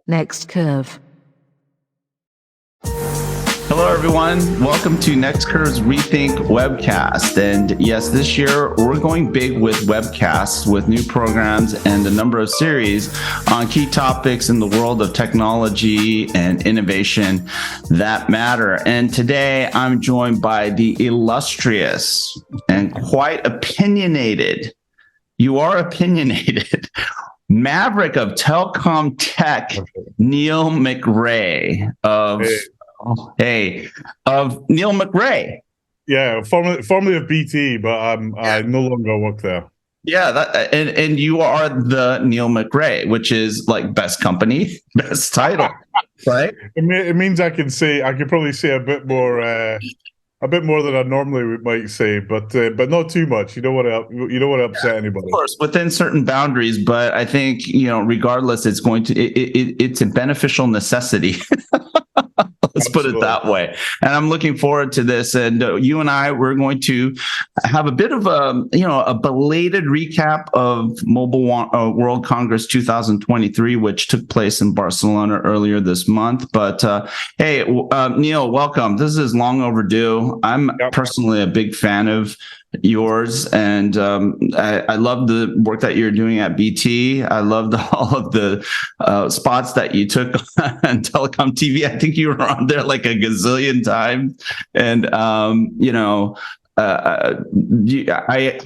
Next Curve. Hello, everyone. Welcome to NextCurve's Rethink webcast. And yes, this year we're going big with webcasts with new programs and a number of series on key topics in the world of technology and innovation that matter. And today I'm joined by the illustrious and quite opinionated, you are opinionated, maverick of telecom tech, Neil McRae of... of Neil McRae. Yeah, formerly of BT, but I no longer work there. Yeah, and you are the Neil McRae, which is like best company, best title, right? It means I could probably say a bit more than I normally might say, but not too much. You don't want to upset anybody. Of course, within certain boundaries, but I think regardless, it's it's a beneficial necessity. Let's put it that way. And I'm looking forward to this. And you and we're going to have a bit of a belated recap of Mobile World Congress 2023, which took place in Barcelona earlier this month. But hey, Neil, welcome. This is long overdue. I'm personally a big fan of yours, and I love the work that you're doing at BT. I loved all of the spots that you took on telecom TV. I think you were on there like a gazillion times, and I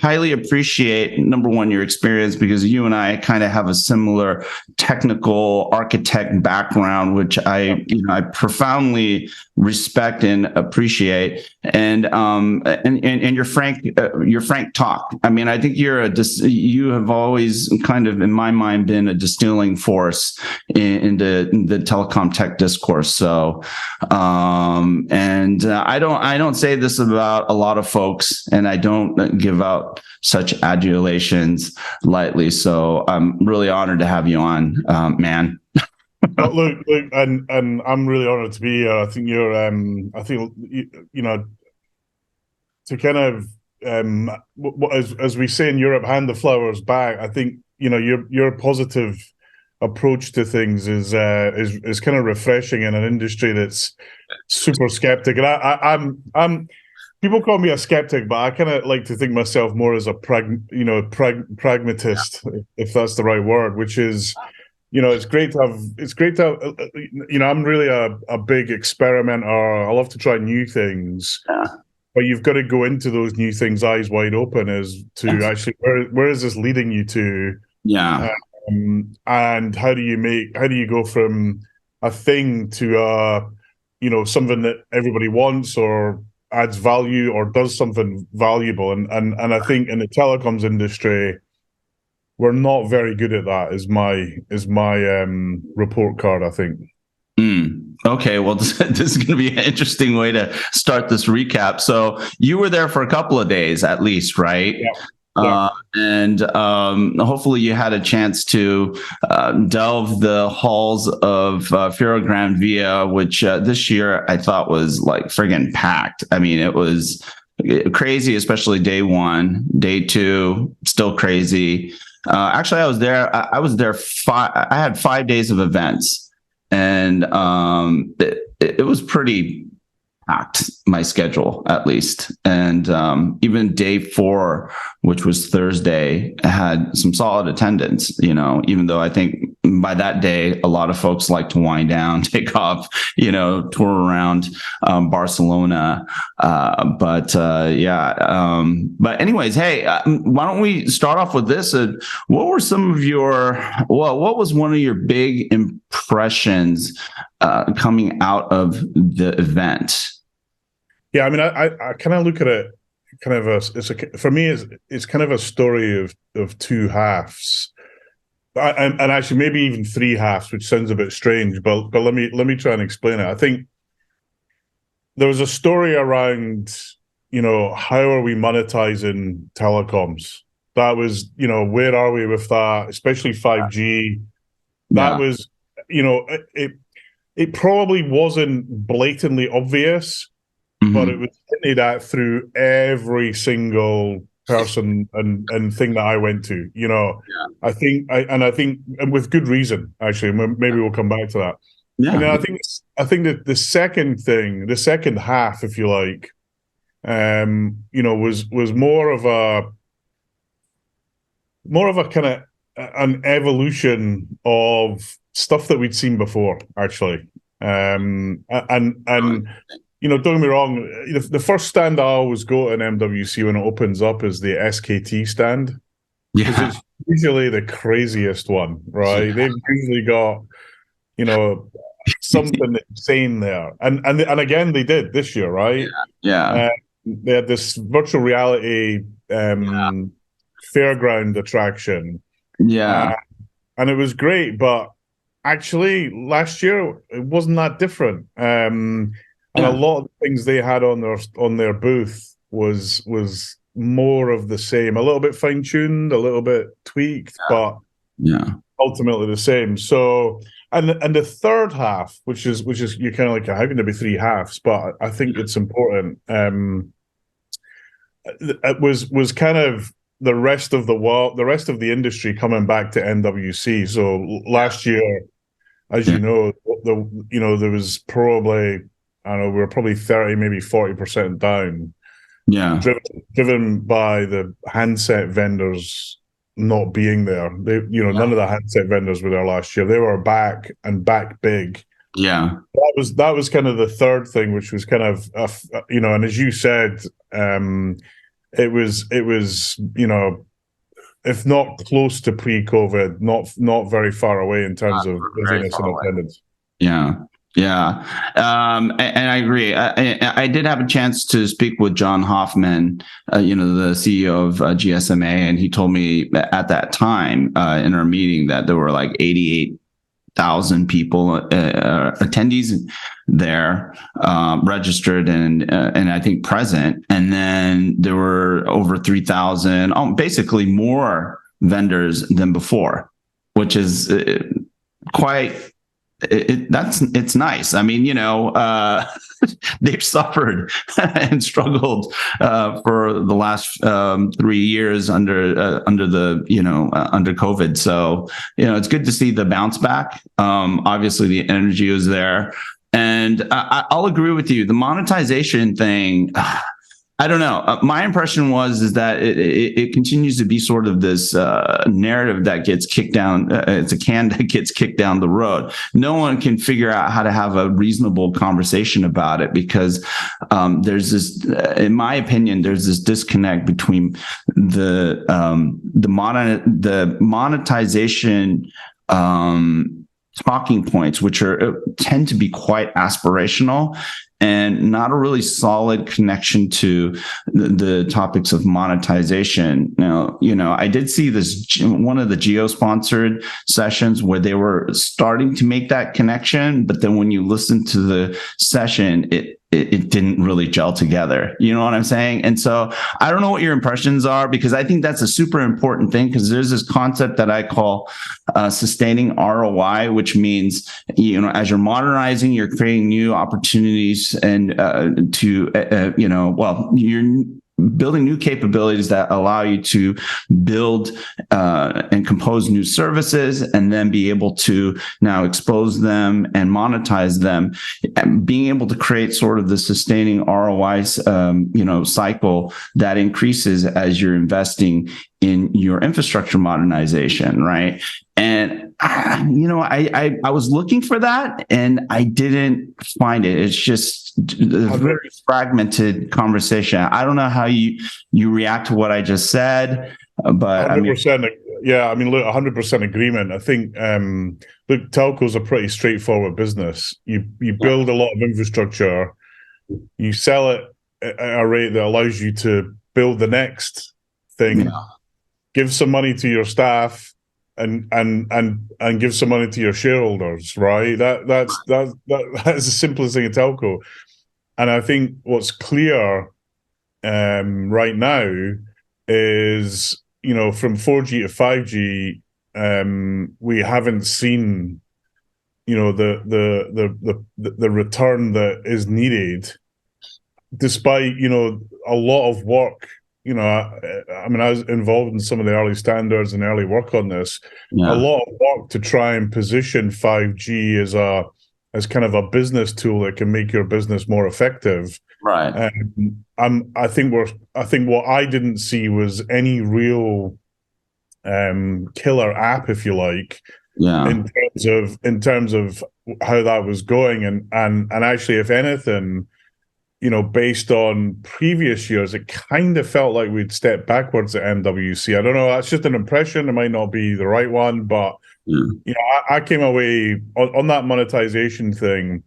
highly appreciate, number one, your experience, because you and I kind of have a similar technical architect background, which I profoundly respect and appreciate, and your frank talk. I mean, I think you have always kind of, in my mind, been a distilling force in the telecom tech discourse. So, I don't say this about a lot of folks, and I don't give out such adulations lightly. So I'm really honored to have you on, man. Well, look, and I'm really honored to be here. I think you're, to kind of, as we say in Europe, hand the flowers back. I think your positive approach to things is kind of refreshing in an industry that's super skeptic. And I'm people call me a skeptic, but I kind of like to think myself more as a pragmatist, if that's the right word, which is, it's great to have, I'm really a big experimenter. I love to try new things, but you've got to go into those new things eyes wide open as to actually, where is this leading you to? Yeah. And how do you go from a thing to, something that everybody wants or adds value or does something valuable? And I think in the telecoms industry, we're not very good at that. Is my report card, I think. Okay, well, this is going to be an interesting way to start this recap. So you were there for a couple of days at least, right? Yeah. And hopefully you had a chance to delve the halls of Fira Gran Via, which this year I thought was like friggin' packed. I mean, it was crazy, especially day one. Day two, still crazy. Actually, I was there. I had 5 days of events, and it was pretty packed, my schedule at least. And even day 4, which was Thursday, had some solid attendance, even though I think by that day, a lot of folks like to wind down, take off, tour around Barcelona. But anyways, hey, why don't we start off with this? What were some of what was one of your big impressions coming out of the event? Yeah, I mean, I kind of look at it kind of for me, it's kind of a story of two halves. And actually maybe even 3 halves, which sounds a bit strange, but let me try and explain it. I think there was a story around, how are we monetizing telecoms? That was, where are we with that, especially 5G? That was, it probably wasn't blatantly obvious, but it was hinted at through every single person and thing that I went to. Yeah. I think, and with good reason, actually. And maybe we'll come back to that. And Yeah. then I think that the second half, if you like, was more of a kind of an evolution of stuff that we'd seen before, actually. And don't get me wrong, the first stand I always go to an MWC when it opens up is the SKT stand, because Yeah. it's usually the craziest one, right? Yeah. They've usually got, something insane there. And again, they did this year, right? Yeah. They had this virtual reality fairground attraction, Yeah. and it was great. But actually, last year it wasn't that different. And a Yeah. lot of the things they had on their booth was more of the same, a little bit fine tuned, a little bit tweaked, but Yeah. ultimately the same. So, and the third half, which is you're kind of like, how can there be three halves? But I think it's important. It was kind of the rest of the world, the rest of the industry coming back to MWC. So last year, as Yeah. there was probably, I don't know, we were probably 30, maybe 40% down, Yeah. driven by the handset vendors not being there. None of the handset vendors were there last year. They were back and back big. Yeah. That was kind of the third thing, which was kind of and as you said, it was if not close to pre-COVID, not very far away in terms of Very busyness far and away. attendance. Yeah. Yeah. And I agree. I did have a chance to speak with John Hoffman, the CEO of GSMA, and he told me at that time in our meeting that there were like 88,000 people, attendees there, registered and I think present, and then there were over 3,000, basically more vendors than before, which is quite. It's nice. I mean, they've suffered and struggled for the last 3 years under under COVID. So it's good to see the bounce back. Obviously, the energy was there, and I'll agree with you. The monetization thing. I don't know. My impression is that it continues to be sort of this narrative that gets kicked down. It's a can that gets kicked down the road. No one can figure out how to have a reasonable conversation about it because there's this, in my opinion, there's this disconnect between the monetization talking points, which tend to be quite aspirational, and not a really solid connection to the topics of monetization. Now, I did see this one of the geo-sponsored sessions where they were starting to make that connection, but then when you listen to the session, it didn't really gel together. You know what I'm saying? And so I don't know what your impressions are, because I think that's a super important thing, because there's this concept that I call sustaining ROI, which means, as you're modernizing, you're creating new opportunities and you're building new capabilities that allow you to build and compose new services, and then be able to now expose them and monetize them, and being able to create sort of the sustaining ROI, cycle that increases as you're investing in your infrastructure modernization, right? And I was looking for that, and I didn't find it. It's just a very fragmented conversation. I don't know how you react to what I just said, but 100%. Yeah, I mean, look, 100% agreement. I think, look, telco's a pretty straightforward business. You build a lot of infrastructure, you sell it at a rate that allows you to build the next thing, give some money to your staff, and give some money to your shareholders, right? That's the simplest thing in telco. And I think what's clear right now is, from 4G to 5G, we haven't seen, the return that is needed, despite, a lot of work I mean, I was involved in some of the early standards and early work on this. A Yeah. lot of work to try and position 5G as kind of a business tool that can make your business more effective. Right. I think what I didn't see was any real killer app, if you like, Yeah. in terms of how that was going, and actually, if anything, based on previous years, it kind of felt like we'd stepped backwards at MWC. I don't know. That's just an impression. It might not be the right one, but Yeah. I came away on that monetization thing.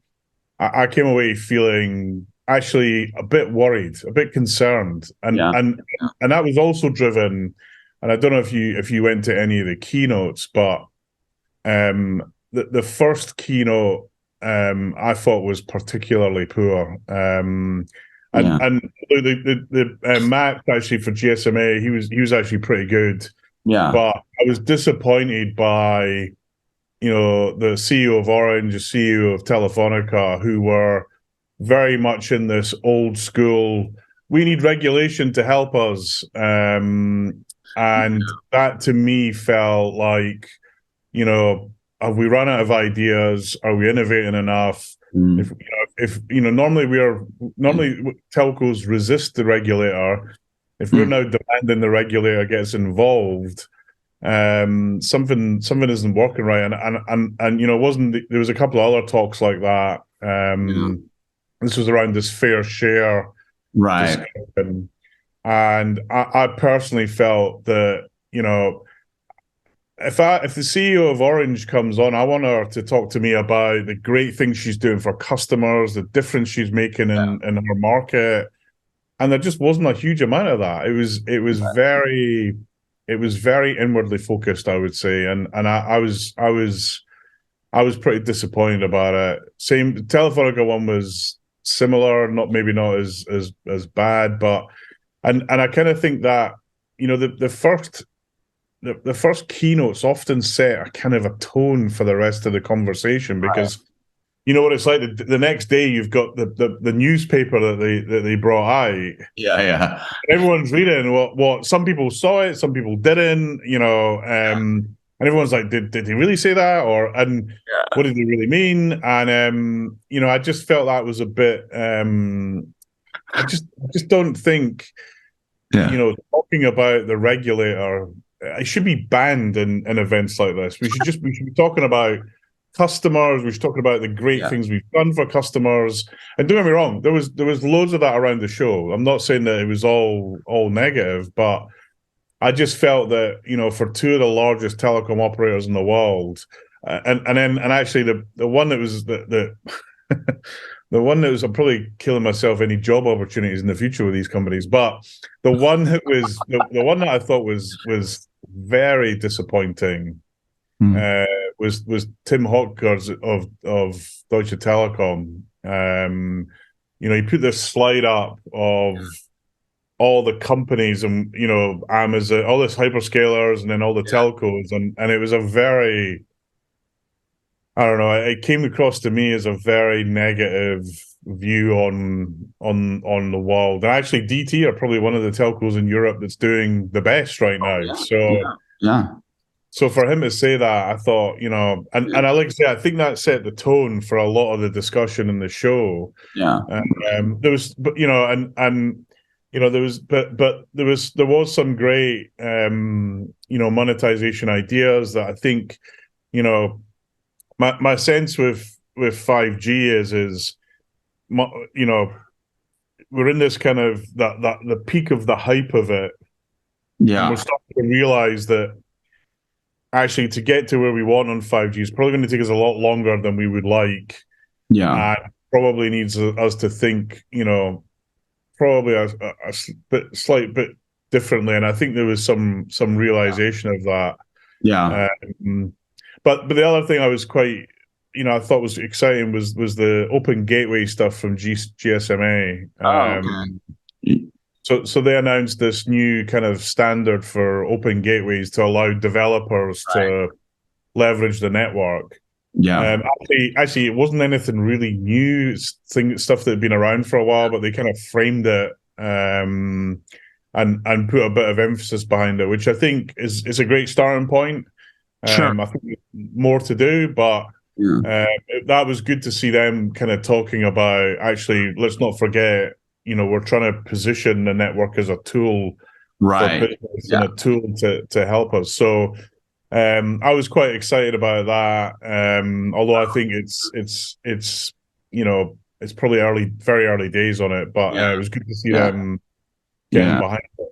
I came away feeling actually a bit worried, a bit concerned, Yeah. and that was also driven. And I don't know if you went to any of the keynotes, but the first keynote I thought was particularly poor. Yeah. And the Max actually for GSMA, he was actually pretty good. Yeah. But I was disappointed by the CEO of Orange, the CEO of Telefonica, who were very much in this old school. We need regulation to help us, and that to me felt like, have we run out of ideas? Are we innovating enough? Mm. If normally telcos resist the regulator. If we're now demanding the regulator gets involved, something isn't working right. And wasn't there was a couple of other talks like that. This was around this fair share Right. discussion, and I personally felt that if the CEO of Orange comes on, I want her to talk to me about the great things she's doing for customers, the difference she's making in her market. And there just wasn't a huge amount of that. It was very inwardly focused, I would say. And I was pretty disappointed about it. Same Telefonica one was similar, maybe not as bad, but and I kind of think that the first keynotes often set a kind of a tone for the rest of the conversation, because you know what it's like. The next day, you've got the newspaper that they brought out. Yeah. Everyone's reading what some people saw it, some people didn't. And everyone's like, did he really say that? What did he really mean? And I just felt that was a bit. I just don't think talking about the regulator, it should be banned in events like this. We should be talking about customers. We should talk about the great things we've done for customers. And don't get me wrong, there was loads of that around the show. I'm not saying that it was all negative, but I just felt that for two of the largest telecom operators in the world, and actually the one that was the the one that was, I'm probably killing myself any job opportunities in the future with these companies, but the one that was the one that I thought was very disappointing was Tim Hotchkiss of Deutsche Telekom. He put this slide up of all the companies and Amazon, all this hyperscalers, and then all the telcos, and it was a very, I don't know, it came across to me as a very negative view on the world. And actually, DT are probably one of the telcos in Europe that's doing the best right now. So for him to say that, I thought, and I like to say, I think that set the tone for a lot of the discussion in the show. There was, but there was some great, monetization ideas that I think, my sense with 5G is, we're in this kind of that the peak of the hype of it. And we're starting to realize that actually to get to where we want on 5G is probably going to take us a lot longer than we would like. And probably needs us to think, probably a slight bit differently. And I think there was some realization of that. But the other thing I was quite, I thought was exciting was the open gateway stuff from GSMA. So they announced this new kind of standard for open gateways to allow developers to leverage the network. Actually, it wasn't anything really new. Stuff that had been around for a while, but they kind of framed it and put a bit of emphasis behind it, which I think is a great starting point. Sure. I think more to do, but that was good to see them kind of talking about, actually, let's not forget, we're trying to position the network as a tool for business and a tool to help us. So I was quite excited about that. Although I think it's probably very early days on it, but it was good to see them getting behind it.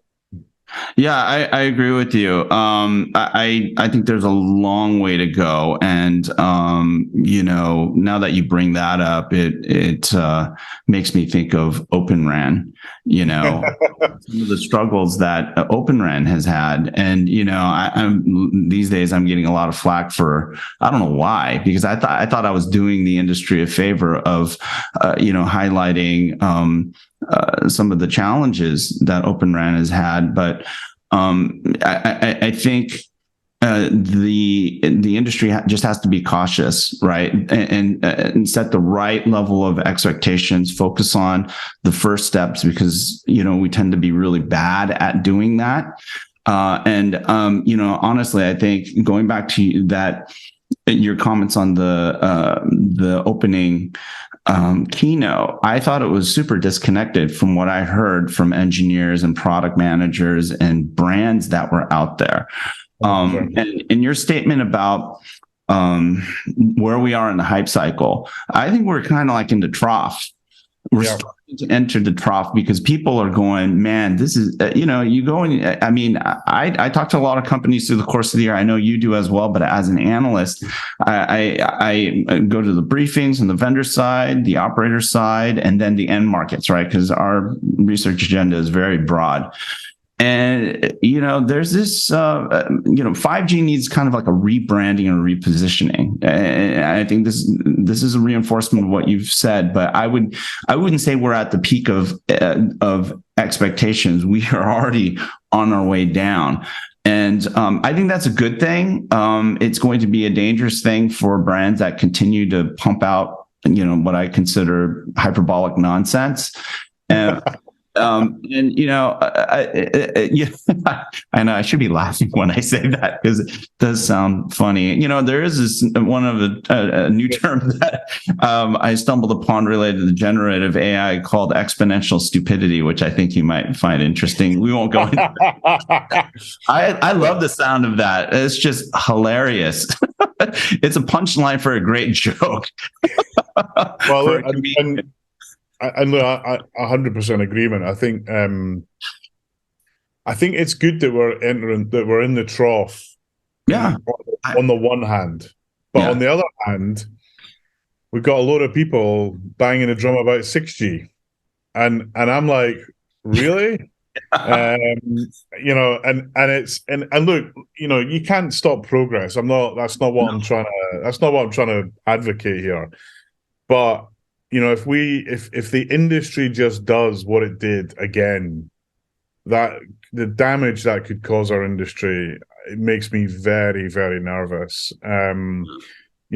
Yeah, I agree with you. I think there's a long way to go, and now that you bring that up, it makes me think of Open RAN. Some of the struggles that Open RAN has had, and I'm these days I'm getting a lot of flack for, I don't know why, because I thought I was doing the industry a favor of highlighting some of the challenges that Open RAN has had, but I think the industry just has to be cautious, right, and set the right level of expectations. Focus on the first steps, because we tend to be really bad at doing that. Honestly, I think going back to that, your comments on the opening keynote, I thought it was super disconnected from what I heard from engineers and product managers and brands that were out there. And in your statement about where we are in the hype cycle, I think we're kind of like in the trough. We're starting to enter the trough, because people are going, man, this is, you go and, I mean, I talk to a lot of companies through the course of the year. I know you do as well, but as an analyst, I go to the briefings on the vendor side, the operator side, and then the end markets, right? Because our research agenda is very broad. And, there's this, 5G needs kind of like a rebranding and repositioning. And I think this is a reinforcement of what you've said, but I wouldn't say we're at the peak of expectations. We are already on our way down. And I think that's a good thing. It's going to be a dangerous thing for brands that continue to pump out, what I consider hyperbolic nonsense. I know I should be laughing when I say that, because it does sound funny. There is this one of a new term that I stumbled upon related to generative AI called exponential stupidity, which I think you might find interesting. We won't go into that. I love the sound of that. It's just hilarious. It's a punchline for a great joke. Well, and look, I 100% agreement. I think it's good that we're in the trough. Yeah. On the one hand, but on the other hand, we've got a lot of people banging the drum about 6G, and I'm like, really? And look, you can't stop progress. That's not what I'm trying to advocate here. But if the industry just does what it did again, that the damage that could cause our industry, it makes me very, very nervous. We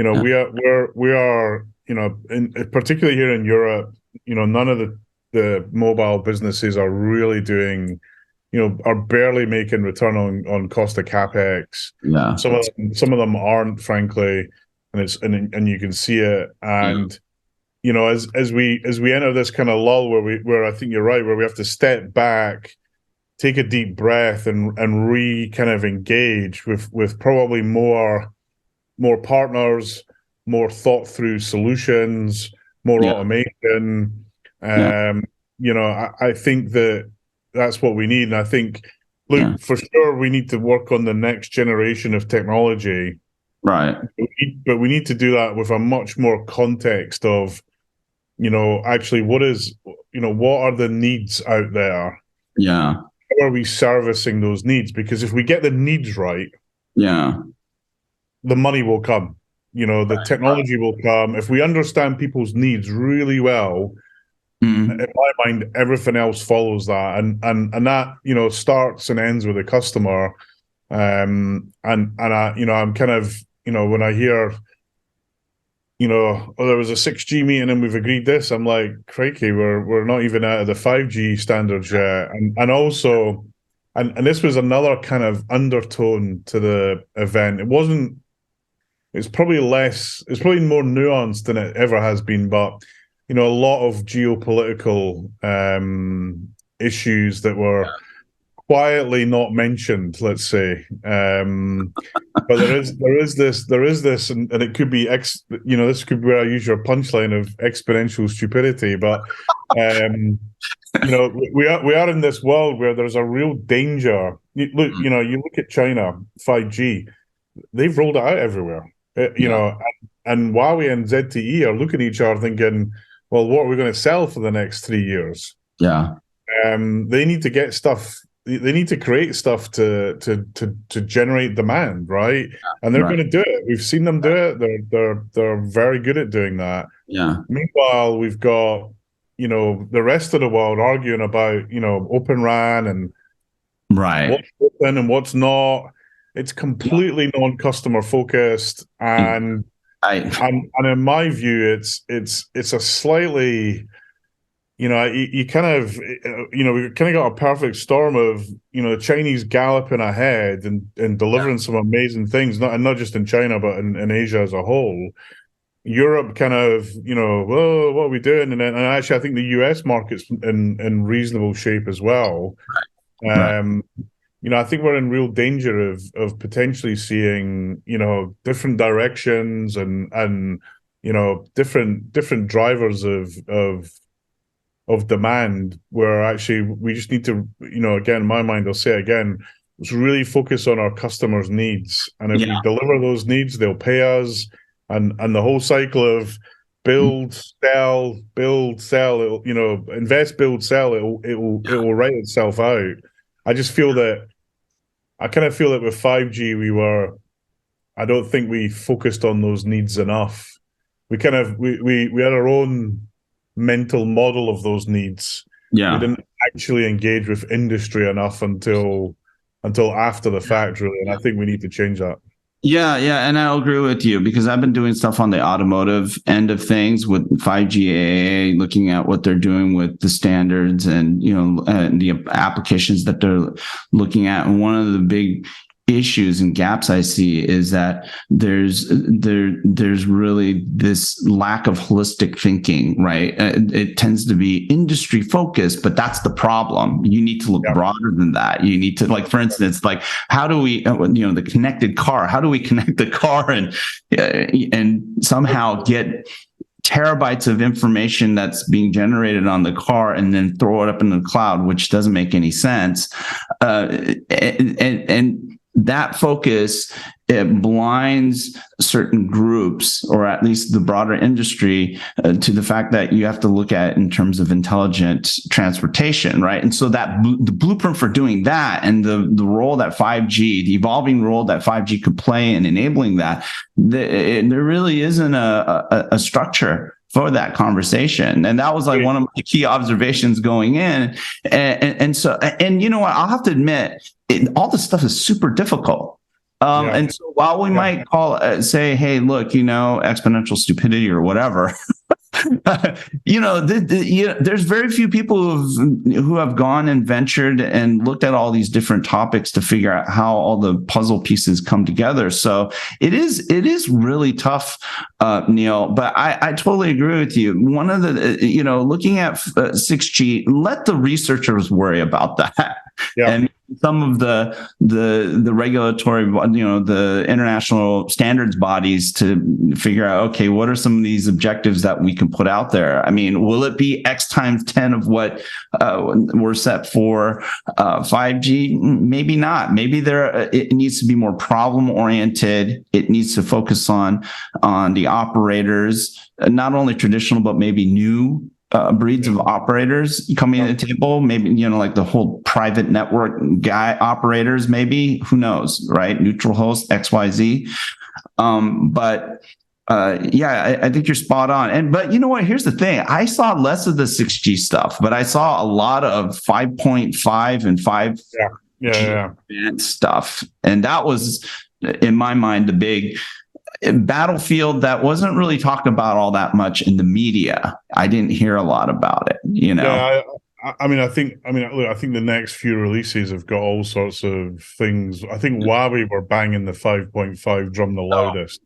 are particularly here in Europe, none of the mobile businesses are really doing, are barely making return on cost of capex. Yeah. Some of them aren't, frankly, and you can see it. And as we enter this kind of lull where I think you're right, where we have to step back, take a deep breath, and kind of engage with probably more partners, more thought through solutions, more automation. I think that's what we need. And I think, look, for sure, we need to work on the next generation of technology. Right. But we need to do that with a much more context of, actually what are the needs out there? Yeah. How are we servicing those needs? Because if we get the needs right, the money will come. The technology will come. If we understand people's needs really well, in my mind, everything else follows that, and that starts and ends with the customer. And I, I'm kind of, when I hear there was a 6G meeting and we've agreed this. I'm like, crikey, we're not even out of the 5G standards yet. And also, and this was another kind of undertone to the event. It's probably more nuanced than it ever has been, but a lot of geopolitical issues that were quietly not mentioned, let's say. But there is this, and it could be this could be where I use your punchline of exponential stupidity. But we are in this world where there's a real danger. You look at China, 5G, they've rolled it out everywhere. And Huawei and ZTE are looking at each other thinking, well, what are we going to sell for the next 3 years? Yeah. They need to get stuff. They need to create stuff to generate demand, right? And they're going to do it. We've seen them do it. They're very good at doing that. Yeah. Meanwhile, we've got the rest of the world arguing about Open RAN and what's open and what's not. It's completely non-customer focused, and in my view, it's a slightly, you kind of, we've kind of got a perfect storm of the Chinese galloping ahead and delivering some amazing things, not just in China but in Asia as a whole. Europe kind of, whoa, what are we doing? And actually, I think the US market's in reasonable shape as well. I think we're in real danger of potentially seeing, different directions and different drivers of demand, where actually we just need to, again, in my mind, I'll say it again, let's really focus on our customers' needs. And if we deliver those needs, they'll pay us. And the whole cycle of build, sell, invest, build, sell, it will write itself out. I kind of feel that with 5G, I don't think we focused on those needs enough. We had our own mental model of those needs. Yeah. We didn't actually engage with industry enough until after the fact, really. And I think we need to change that. Yeah, and I'll agree with you, because I've been doing stuff on the automotive end of things with 5G AA, looking at what they're doing with the standards and and the applications that they're looking at. And one of the big issues and gaps I see is that there's really this lack of holistic thinking, right? It tends to be industry focused, but that's the problem. You need to look broader than that. You need to, like, for instance, like, how do we, the connected car, how do we connect the car and somehow get terabytes of information that's being generated on the car and then throw it up in the cloud, which doesn't make any sense. And that focus, it blinds certain groups, or at least the broader industry, to the fact that you have to look at it in terms of intelligent transportation, right? And so that the blueprint for doing that, and the role that 5G, the evolving role that 5G could play in enabling that, there really isn't a structure for that conversation. And that was like one of my key observations going in. And so, you know what, I'll have to admit, all this stuff is super difficult. And so while we might say, hey, look, exponential stupidity or whatever, there's very few people who have gone and ventured and looked at all these different topics to figure out how all the puzzle pieces come together. So it is really tough, Neil, but I totally agree with you. One of the, looking at 6G, let the researchers worry about that. Yeah. And some of the regulatory, the international standards bodies to figure out, okay, what are some of these objectives that we can put out there? I mean, will it be X times 10 of what we're set for 5G? Maybe not. Maybe it needs to be more problem oriented. It needs to focus on the operators, not only traditional, but maybe new breeds of operators coming to the table, maybe, like the whole private network guy operators, maybe, who knows, right? Neutral host, XYZ. I think you're spot on. But you know what? Here's the thing. I saw less of the 6G stuff, but I saw a lot of 5.5 and 5G advanced stuff. And that was, in my mind, the big battlefield that wasn't really talked about all that much in the media. I didn't hear a lot about it, you know. Yeah, I think look, I think the next few releases have got all sorts of things. I think Huawei were banging the 5.5 drum the loudest.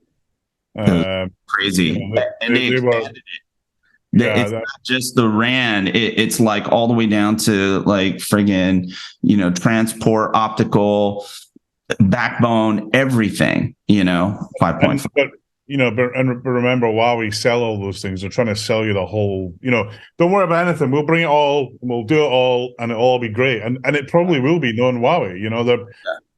Crazy. You know, And they were, expanded it. yeah, It's not just the RAN. It's like all the way down to like friggin', transport, optical, backbone, everything, 5.5. But remember, while we sell all those things, they're trying to sell you the whole. Don't worry about anything. We'll bring it all. We'll do it all, and it'll all be great. And it probably will be. Knowing Huawei,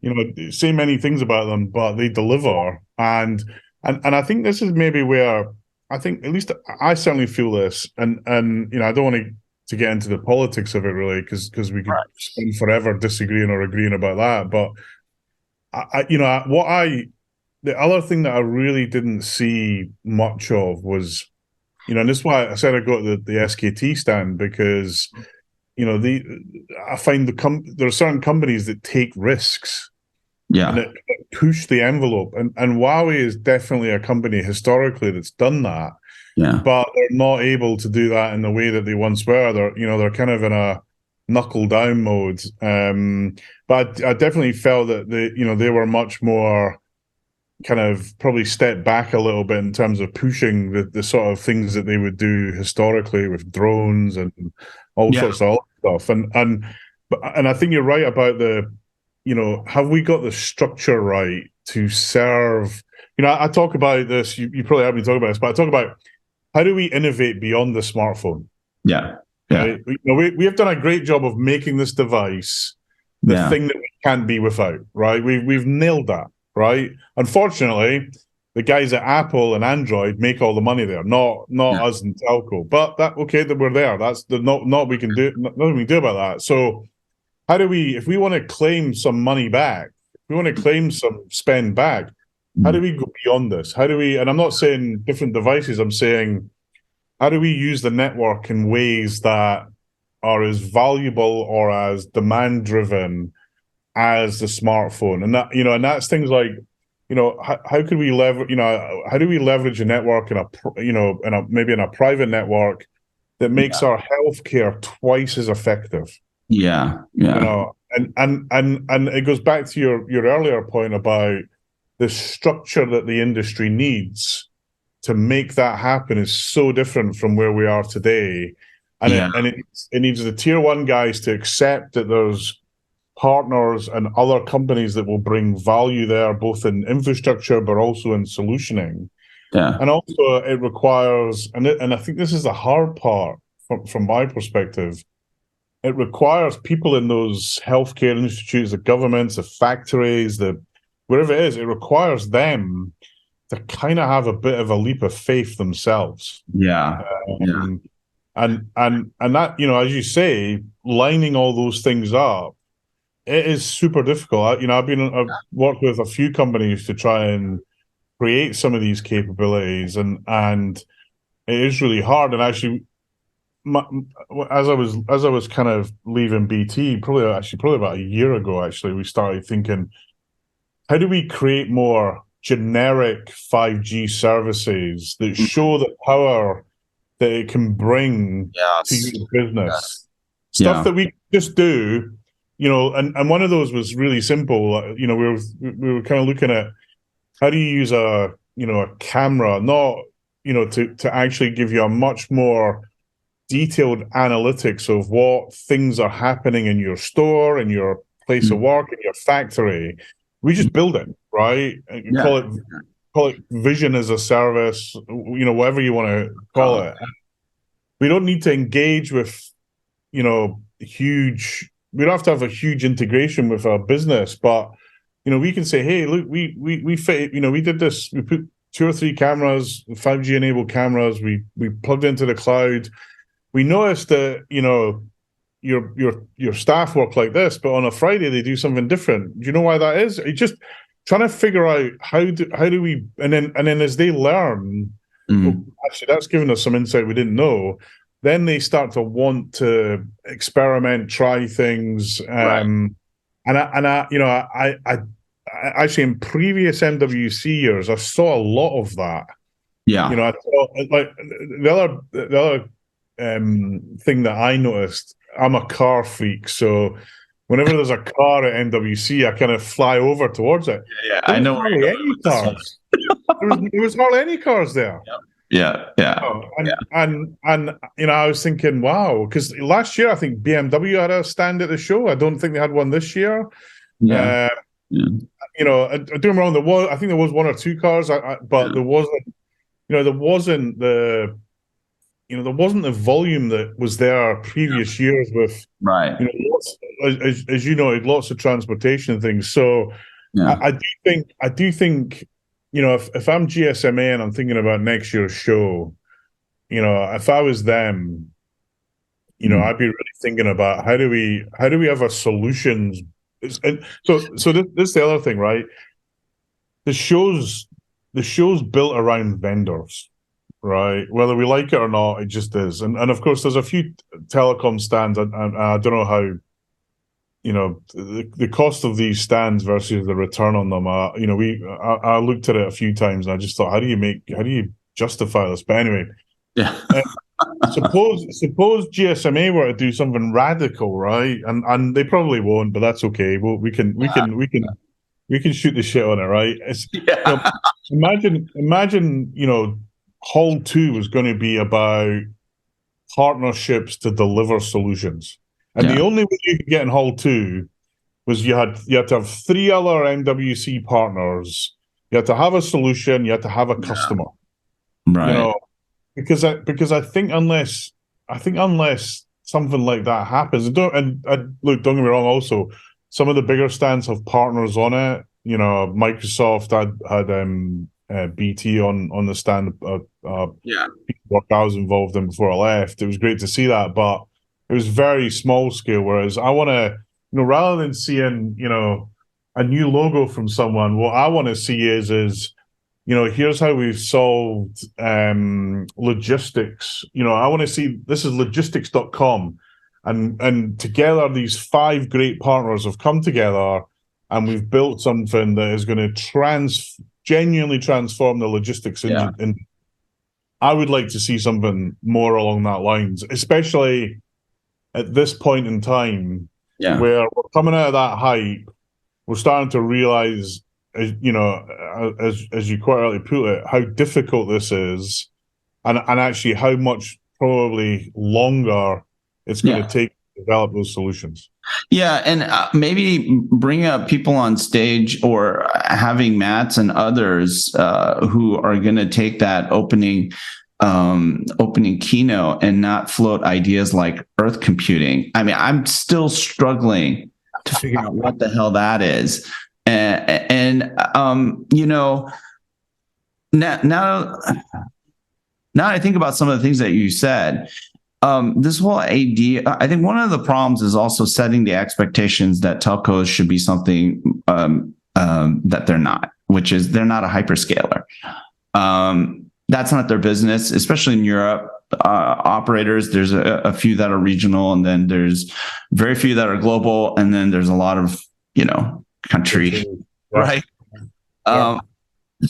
they're say many things about them, but they deliver. And I think this is maybe where I think, at least I certainly feel this. And I don't want to get into the politics of it really, because we could spend forever disagreeing or agreeing about that. But the other thing that I really didn't see much of was, and this is why I said I got the SKT stand, because, I find there are certain companies that take risks. Yeah. And it push the envelope. And Huawei is definitely a company historically that's done that. Yeah. But they're not able to do that in the way that they once were. They're kind of in a knuckle down mode. But I definitely felt that they were much more kind of probably step back a little bit in terms of pushing the sort of things that they would do historically with drones and all sorts of stuff. And I think you're right about have we got the structure right to serve? I talk about this. You probably haven't talked about this, but I talk about how do we innovate beyond the smartphone? Yeah. Yeah. Right? We have done a great job of making this device the thing that we can't be without. Right? We've nailed that. Right. Unfortunately, the guys at Apple and Android make all the money there, not us and telco. But that we're there. That's not we can do nothing we can do about that. So how do we, if we want to claim some money back, if we want to claim some spend back, how do we go beyond this? How do we? And I'm not saying different devices. I'm saying how do we use the network in ways that are as valuable or as demand driven as the smartphone? And that, and that's things like, how could we leverage, how do we leverage a network maybe in a private network that makes our healthcare twice as effective? Yeah. And it goes back to your earlier point about the structure that the industry needs to make that happen is so different from where we are today. And it needs the tier one guys to accept that there's partners and other companies that will bring value there, both in infrastructure, but also in solutioning. Yeah. And also it requires, and I think this is the hard part from my perspective, it requires people in those healthcare institutes, the governments, the factories, wherever it is, it requires them to kind of have a bit of a leap of faith themselves. Yeah. And that, as you say, lining all those things up, it is super difficult. I've worked with a few companies to try and create some of these capabilities, and it is really hard. And actually, as I was kind of leaving BT, probably about a year ago, actually, we started thinking, how do we create more generic 5G services that show the power that it can bring to your business? Stuff that we just do, and one of those was really simple. We were kind of looking at how do you use a camera, not, to actually give you a much more detailed analytics of what things are happening in your store, in your place of work, in your factory. We just build it, right? Call it vision as a service, whatever you want to call it. We don't need to engage with, huge. We don't have to have a huge integration with our business, but we can say, hey, look, we fit. We did this. We put 2 or 3 cameras, 5G enabled cameras. We plugged into the cloud. We noticed that your staff work like this, but on a Friday they do something different. Do you know why that is? It's just trying to figure out how do we, and then as they learn, actually that's given us some insight we didn't know. Then they start to want to experiment, try things, and I actually in previous MWC years, I saw a lot of that. Yeah. You know, I saw, like the other thing that I noticed. I'm a car freak, so whenever there's a car at MWC, I kind of fly over towards it. Yeah, There I was know where hardly you're going any with this one. cars. There was hardly any cars there. Yeah, yeah. Oh, and you know, I was thinking, wow, because last year I think BMW had a stand at the show. I don't think they had one this year. Yeah. Yeah. You know, I don't get me wrong. I think there was one or two cars, but there wasn't. You know, there wasn't the. You know, there wasn't the volume that was there previous years with. Right. You know, as you know, lots of transportation things. So Yeah. I do think, you know, if I'm GSMA and I'm thinking about next year's show, you know, if I was them, you know, I'd be really thinking about how do we have a solutions. And so this is the other thing, right? The show's built around vendors, right? Whether we like it or not, it just is. And of course, there's a few telecom stands, and I don't know how, you know, the cost of these stands versus the return on them. You know, I looked at it a few times, and I just thought, how do you justify this? But anyway, Yeah. suppose GSMA were to do something radical, right? And they probably won't, but that's okay. Well, we can shoot the shit on it, right? You know, imagine, you know, Hall 2 was going to be about partnerships to deliver solutions. And the only way you could get in Hall 2 was you had to have 3 other MWC partners. You had to have a solution, you had to have a customer. Right. You know, because I think unless something like that happens, look, don't get me wrong, also some of the bigger stands have partners on it. You know, Microsoft had BT on the stand. Work I was involved in before I left. It was great to see that, but it was very small scale. Whereas I want to, you know, rather than seeing, you know, a new logo from someone, what I want to see is, you know, here's how we've solved logistics. You know, I want to see, this is logistics.com. And together, these 5 great partners have come together and we've built something that is going to genuinely transform the logistics engine. I would like to see something more along that lines, especially at this point in time where we're coming out of that hype. We're starting to realize, you know, as you quite rightly put it, how difficult this is, and actually how much probably longer it's going to take to develop those solutions. Yeah, and maybe bring up people on stage or having Matts and others who are going to take that opening keynote and not float ideas like Earth computing. I mean, I'm still struggling to figure out what the hell that is. And you know, now I think about some of the things that you said. This whole idea, I think one of the problems is also setting the expectations that telcos should be something that they're not, which is they're not a hyperscaler. That's not their business, especially in Europe. Operators, there's a few that are regional, and then there's very few that are global, and then there's a lot of, you know, country, right?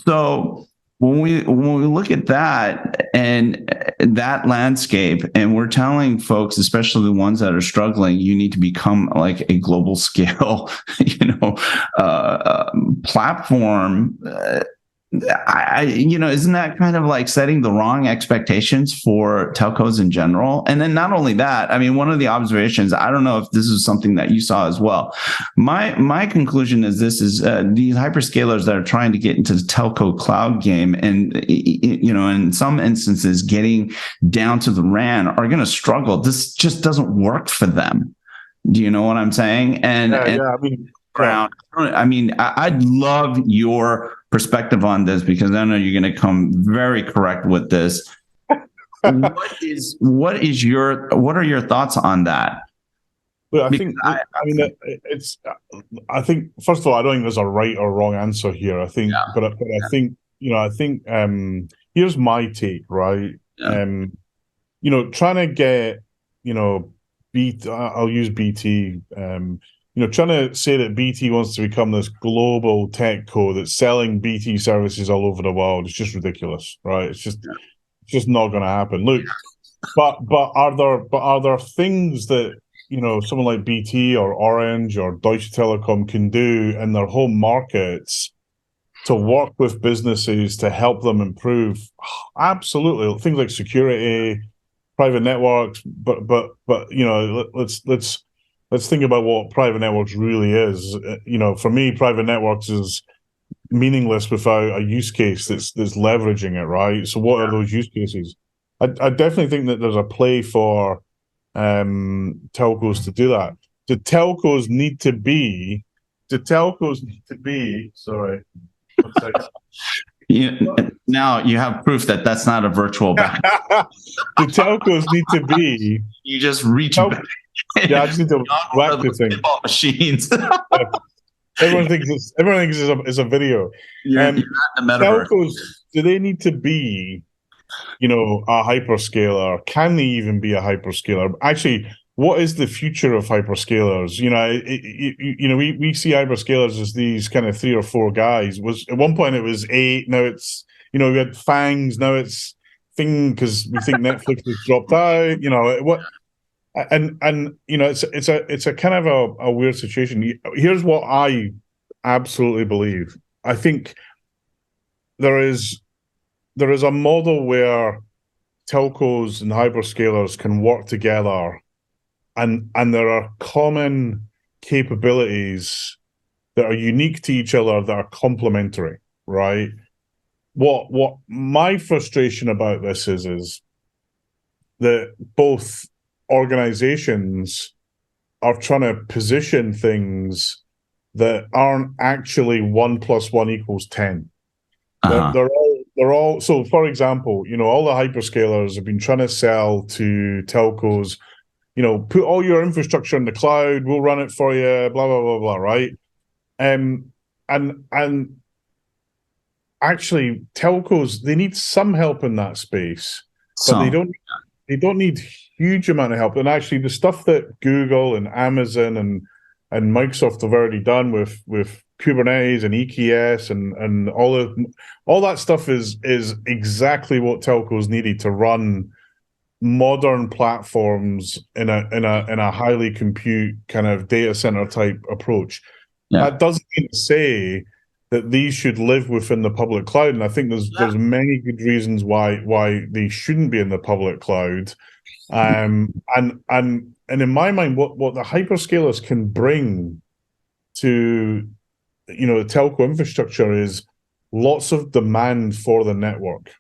So when we look at that and that landscape, and we're telling folks, especially the ones that are struggling, you need to become like a global scale, you know, platform. You know, isn't that kind of like setting the wrong expectations for telcos in general? And then not only that, I mean, one of the observations, I don't know if this is something that you saw as well. My conclusion is this is these hyperscalers that are trying to get into the telco cloud game, and, you know, in some instances, getting down to the RAN are going to struggle. This just doesn't work for them. Do you know what I'm saying? I mean, I'd love your perspective on this, because I know you're going to come very correct with this. What are your thoughts on that? Well, I think first of all, I don't think there's a right or wrong answer here. I think, but I think, you know, here's my take, right? You know, trying to get, you know, I'll use BT. trying to say that BT wants to become this global tech co that's selling BT services all over the world is just ridiculous, right? It's just not going to happen. Look, but are there things that someone like BT or Orange or Deutsche Telekom can do in their home markets to work with businesses to help them improve? Absolutely, things like security, private networks, but let's think about what private networks really is. For me, private networks is meaningless without a use case that's leveraging it, right? So what are those use cases? I definitely think that there's a play for telcos to do that. Do telcos need to be? Sorry, one second. Now you have proof that that's not a virtual back. The telcos need to be. You just reach back. Yeah, I just need to whack the thing. Machines. Everyone thinks it's a video. You're not in the metaverse. Telcos, do they need to be, a hyperscaler? Can they even be a hyperscaler? Actually, what is the future of hyperscalers? We see hyperscalers as these kind of 3 or 4 guys. At one point it was 8. Now it's, we had FANGs. Now it's Thing, because we think Netflix has dropped out. It's a kind of a weird situation. Here's what I absolutely believe. I think there is a model where telcos and hyperscalers can work together, and there are common capabilities that are unique to each other that are complementary, right? What my frustration about this is that both organizations are trying to position things that aren't actually 1 + 1 = 10. They're all. So, for example, all the hyperscalers have been trying to sell to telcos. Put all your infrastructure in the cloud. We'll run it for you. Blah blah blah blah. Right. And actually, telcos, they need some help in that space, but they don't need huge amount of help. And actually, the stuff that Google and Amazon and Microsoft have already done with Kubernetes and EKS and all that stuff is exactly what telcos needed to run modern platforms in a highly compute kind of data center type approach. Yeah. That doesn't mean to say that these should live within the public cloud, and I think there's many good reasons why they shouldn't be in the public cloud. And in my mind, what the hyperscalers can bring to the telco infrastructure is lots of demand for the network.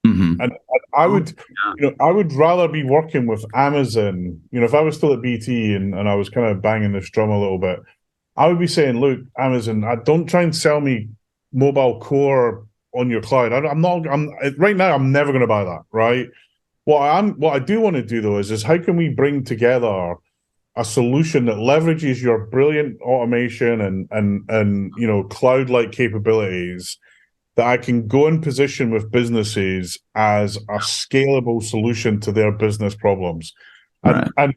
Mm-hmm. And I would rather be working with Amazon. If I was still at BT and I was kind of banging this drum a little bit, I would be saying, look, Amazon, don't try and sell me mobile core on your cloud. Right now, I'm never going to buy that, right? What I do want to do though is how can we bring together a solution that leverages your brilliant automation and cloud-like capabilities that I can go in position with businesses as a scalable solution to their business problems. Right. And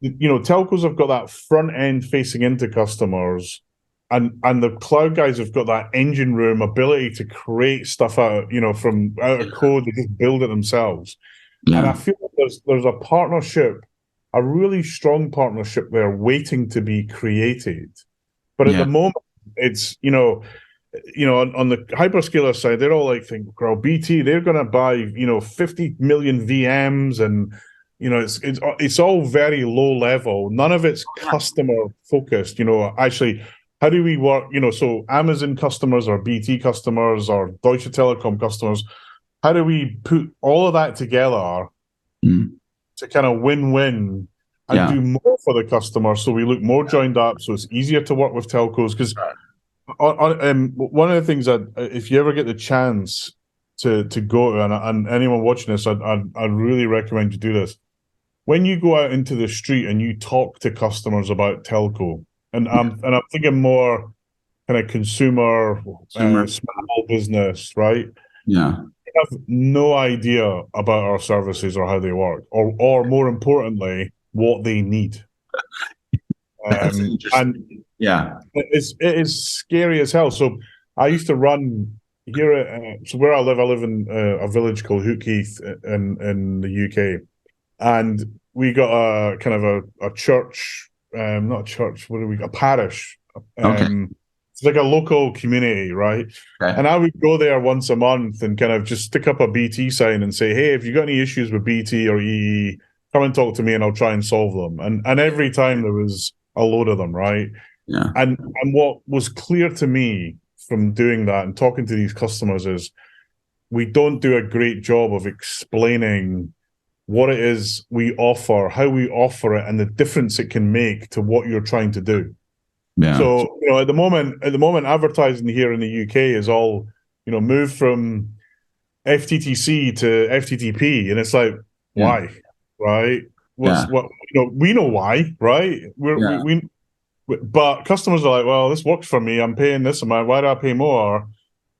telcos have got that front end facing into customers, and the cloud guys have got that engine room ability to create stuff out of code. They just build it themselves. Yeah. And I feel like there's a partnership, a really strong partnership there waiting to be created. But at the moment, it's on the hyperscaler side, they're all like, BT, they're going to buy 50 million VMs, and it's all very low level. None of it's customer focused. Actually, how do we work? So Amazon customers or BT customers or Deutsche Telekom customers, how do we put all of that together to kind of win-win and do more for the customer, so we look more joined up, so it's easier to work with telcos? Because one of the things that, if you ever get the chance to go to, and anyone watching this, I'd really recommend you do this. When you go out into the street and you talk to customers about telco, and I'm thinking more kind of consumer. Small business, right? Yeah. They have no idea about our services or how they work, or more importantly, what they need. That's And interesting. Yeah. it is scary as hell. So I used to run here. So where I live in a village called Hookheath in the UK, and we got a kind of a church, not a church. What do we got? A parish. Okay. It's like a local community, right? Okay. And I would go there once a month and kind of just stick up a BT sign and say, "Hey, if you got any issues with BT or EE, come and talk to me, and I'll try and solve them." And every time there was a load of them, right? Yeah. And what was clear to me from doing that and talking to these customers is we don't do a great job of explaining what it is we offer, how we offer it, and the difference it can make to what you're trying to do. Yeah. So, at the moment, advertising here in the UK is all, moved from FTTC to FTTP, and it's like, why, right? Yeah. We know why, right? Yeah. But customers are like, well, this works for me. I'm paying this amount. Why do I pay more?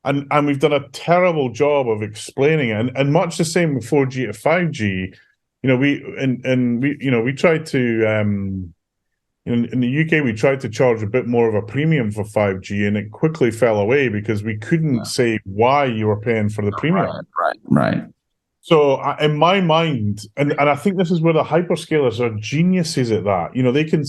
And we've done a terrible job of explaining it. And much the same with 4G to 5G. We tried to in the UK we tried to charge a bit more of a premium for 5G, and it quickly fell away because we couldn't say why you were paying for the premium. Right. So in my mind, and I think this is where the hyperscalers are geniuses at that. They can,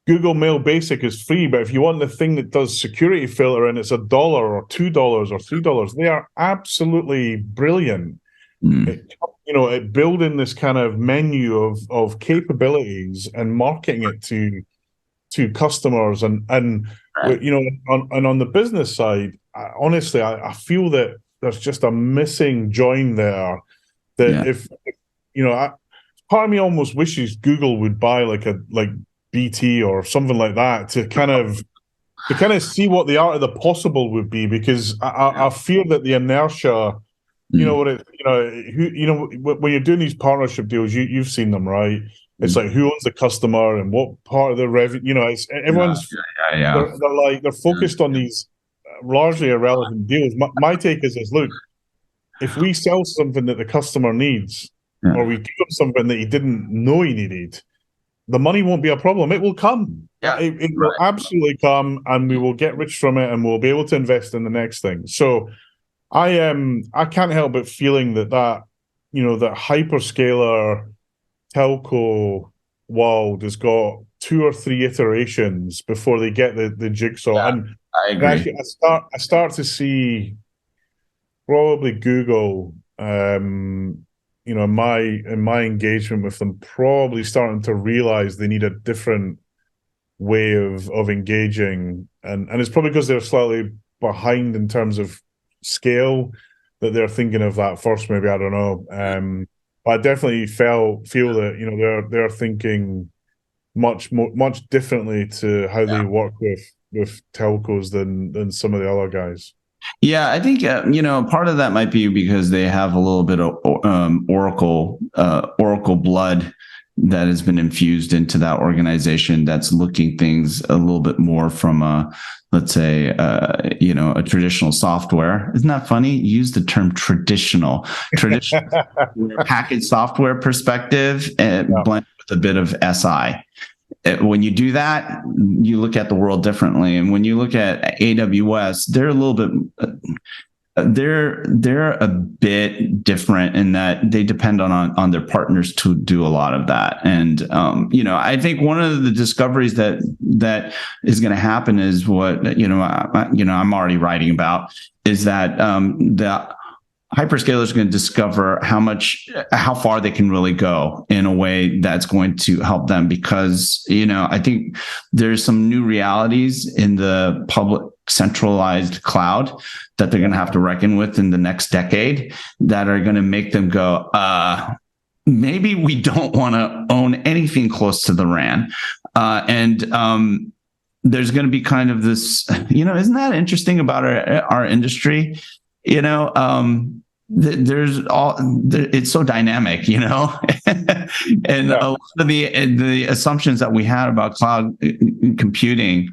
Google Mail Basic is free, but if you want the thing that does security filter and it's $1 or $2 or $3, they are absolutely brilliant. At building this kind of menu of capabilities and marketing it to customers and on the business side, honestly, I feel that there's just a missing join there. That if part of me almost wishes Google would buy like BT or something like that to kind of see what the art of the possible would be, because I fear that the inertia, when you're doing these partnership deals, you've seen them, right? It's like who owns the customer and what part of the revenue. Everyone's they're focused on these largely irrelevant deals. My take is look, if we sell something that the customer needs, or we give him something that he didn't know he needed, the money won't be a problem. It will come. It will absolutely come, and we will get rich from it, and we'll be able to invest in the next thing. So I can't help but feeling that that hyperscaler telco world has got 2 or 3 iterations before they get the jigsaw. And I agree. And actually, I start to see probably Google, in my engagement with them, probably starting to realize they need a different way of engaging, and it's probably because they're slightly behind in terms of scale that they're thinking of that first. Maybe, I don't know. But I definitely feel that they're thinking much differently to how they work with telcos than some of the other guys. Yeah, I think part of that might be because they have a little bit of Oracle blood that has been infused into that organization. That's looking things a little bit more from a, let's say, a traditional software. Isn't that funny? Use the term traditional packaged software perspective and blend with a bit of SI. When you do that, you look at the world differently. And when you look at AWS, they're a little bit, they're a bit different in that they depend on their partners to do a lot of that. And I think one of the discoveries that is going to happen is what I'm already writing about, is that the hyperscalers are going to discover how far they can really go in a way that's going to help them, because I think there's some new realities in the public centralized cloud that they're going to have to reckon with in the next decade that are going to make them go, maybe we don't want to own anything close to the RAN. There's going to be kind of this, isn't that interesting about our industry? It's so dynamic, and a lot of the assumptions that we had about cloud computing,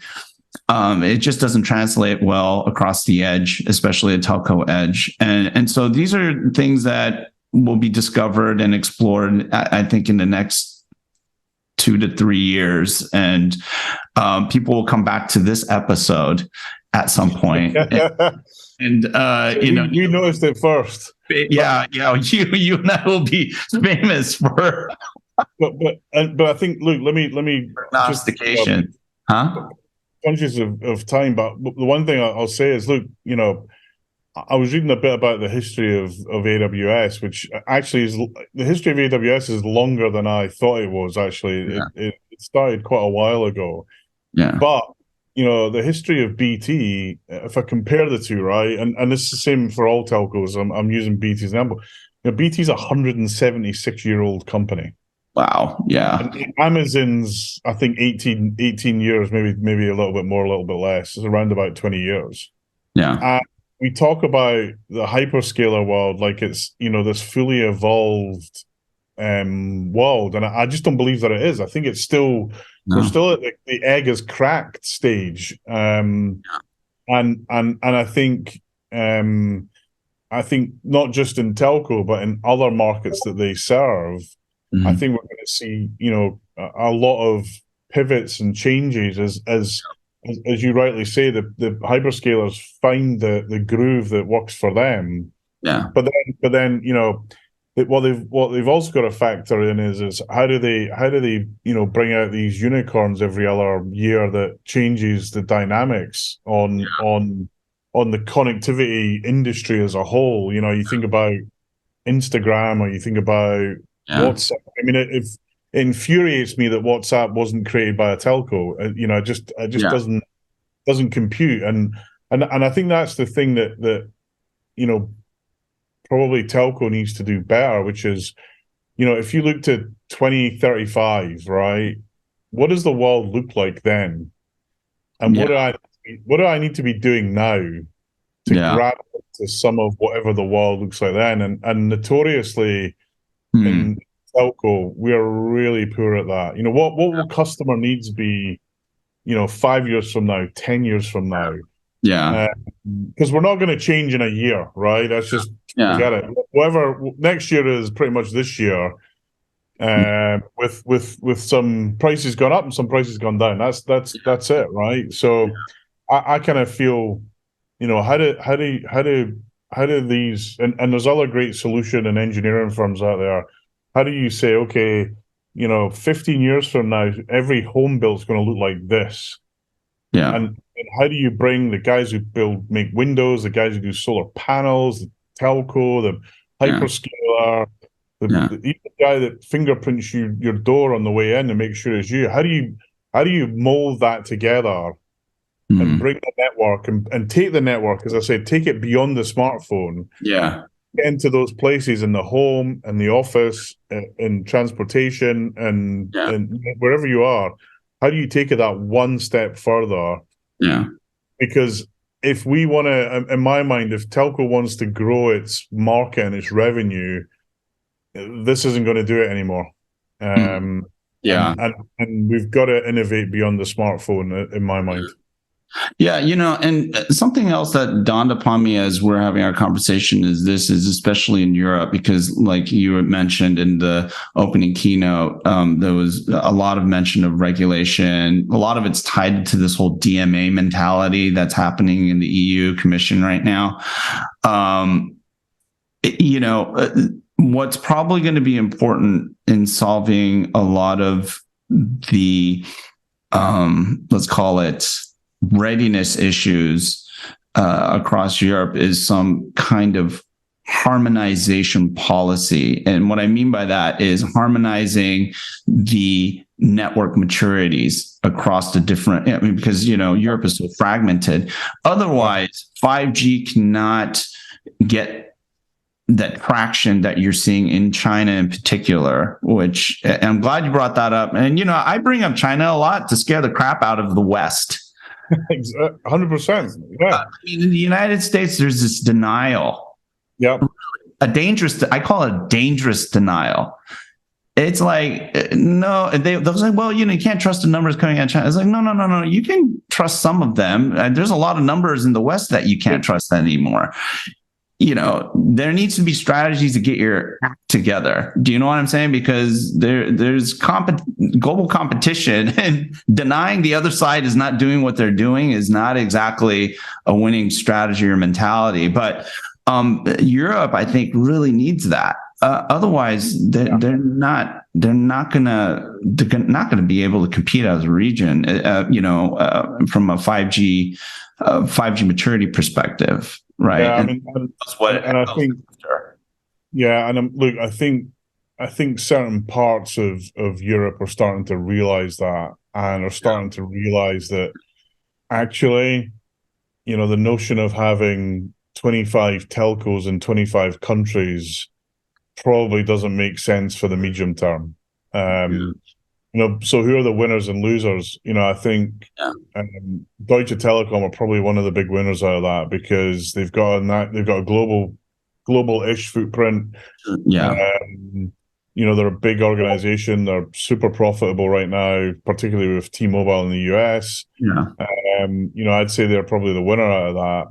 it just doesn't translate well across the edge, especially a telco edge. And so these are things that will be discovered and explored, I think, in the next 2 to 3 years, and people will come back to this episode at some point. And you noticed it first. Yeah, you and I will be famous for. But I think, look, let me prognostication, huh? Conscious of time, but the one thing I'll say is, look, I was reading a bit about the history of AWS, which actually is the history of AWS is longer than I thought it was. Actually, Yeah. it started quite a while ago. Yeah. But the history of BT, if I compare the two, right, and this is the same for all telcos. I'm using BT as an example. BT's a 176-year-old company. Wow. Yeah. And Amazon's, I think, 18 years, maybe a little bit more, a little bit less. It's around about 20 years. Yeah. We talk about the hyperscaler world like it's, this fully evolved world. And I just don't believe that it is. I think it's still, we're still at the egg is cracked stage. And I think not just in telco, but in other markets that they serve, I think we're going to see, a lot of pivots and changes as you rightly say, the hyperscalers find the groove that works for them. Yeah. But then what they've also got to factor in is how do they bring out these unicorns every other year that changes the dynamics on the connectivity industry as a whole. You think about Instagram, or you think about WhatsApp. I mean, it infuriates me that WhatsApp wasn't created by a telco. It just doesn't compute. And I think that's the thing that probably telco needs to do better, which is, if you look to 2035, right, what does the world look like then? And what do I need to be doing now to grab to some of whatever the world looks like then? And notoriously in telco, we are really poor at that. What will customer needs be, 5 years from now, 10 years from now? Yeah. Because we're not going to change in a year, right? That's just forget it. Whatever next year is pretty much this year, with some prices gone up and some prices gone down. That's it, right? So I kind of feel, how do these, and there's other great solution and engineering firms out there. How do you say, okay, 15 years from now, every home build is going to look like this? Yeah. And how do you bring the guys who make windows, the guys who do solar panels, the telco, the hyperscaler, even the guy that fingerprints your door on the way in to make sure it's you? How do you mold that together and bring the network and take the network, as I said, take it beyond the smartphone? Yeah. Get into those places in the home and the office, in transportation, and wherever you are. How do you take it that one step further? Yeah. Because if we want to, in my mind, if telco wants to grow its market and its revenue, this isn't going to do it anymore. And we've got to innovate beyond the smartphone, in my mind. Yeah, and something else that dawned upon me as we're having our conversation is especially in Europe, because like you had mentioned in the opening keynote, there was a lot of mention of regulation. A lot of it's tied to this whole DMA mentality that's happening in the EU Commission right now. What's probably going to be important in solving a lot of the, let's call it, readiness issues across Europe is some kind of harmonization policy. And what I mean by that is harmonizing the network maturities across the different, because, Europe is so fragmented. Otherwise, 5G cannot get that traction that you're seeing in China in particular, which I'm glad you brought that up. And, I bring up China a lot to scare the crap out of the West. 100%. Yeah. In the United States, there's this denial. Yeah. I call it a dangerous denial. It's like, no, they'll say, well, you can't trust the numbers coming out of China. It's like, no. You can trust some of them. There's a lot of numbers in the West that you can't trust anymore. there needs to be strategies to get your act together. Do you know what I'm saying? Because there's global competition, and denying the other side is not doing what they're doing is not exactly a winning strategy or mentality. But Europe, I think, really needs that. Otherwise, they're not gonna be able to compete as a region. From a 5G maturity perspective. Right. Yeah, I think certain parts of Europe are starting to realize that, and are starting to realize that actually, the notion of having 25 telcos in 25 countries probably doesn't make sense for the medium term. So who are the winners and losers? I think Deutsche Telekom are probably one of the big winners out of that, because they've got a global-ish footprint. They're a big organization. They're super profitable right now, particularly with T-Mobile in the US. I'd say they're probably the winner out of that.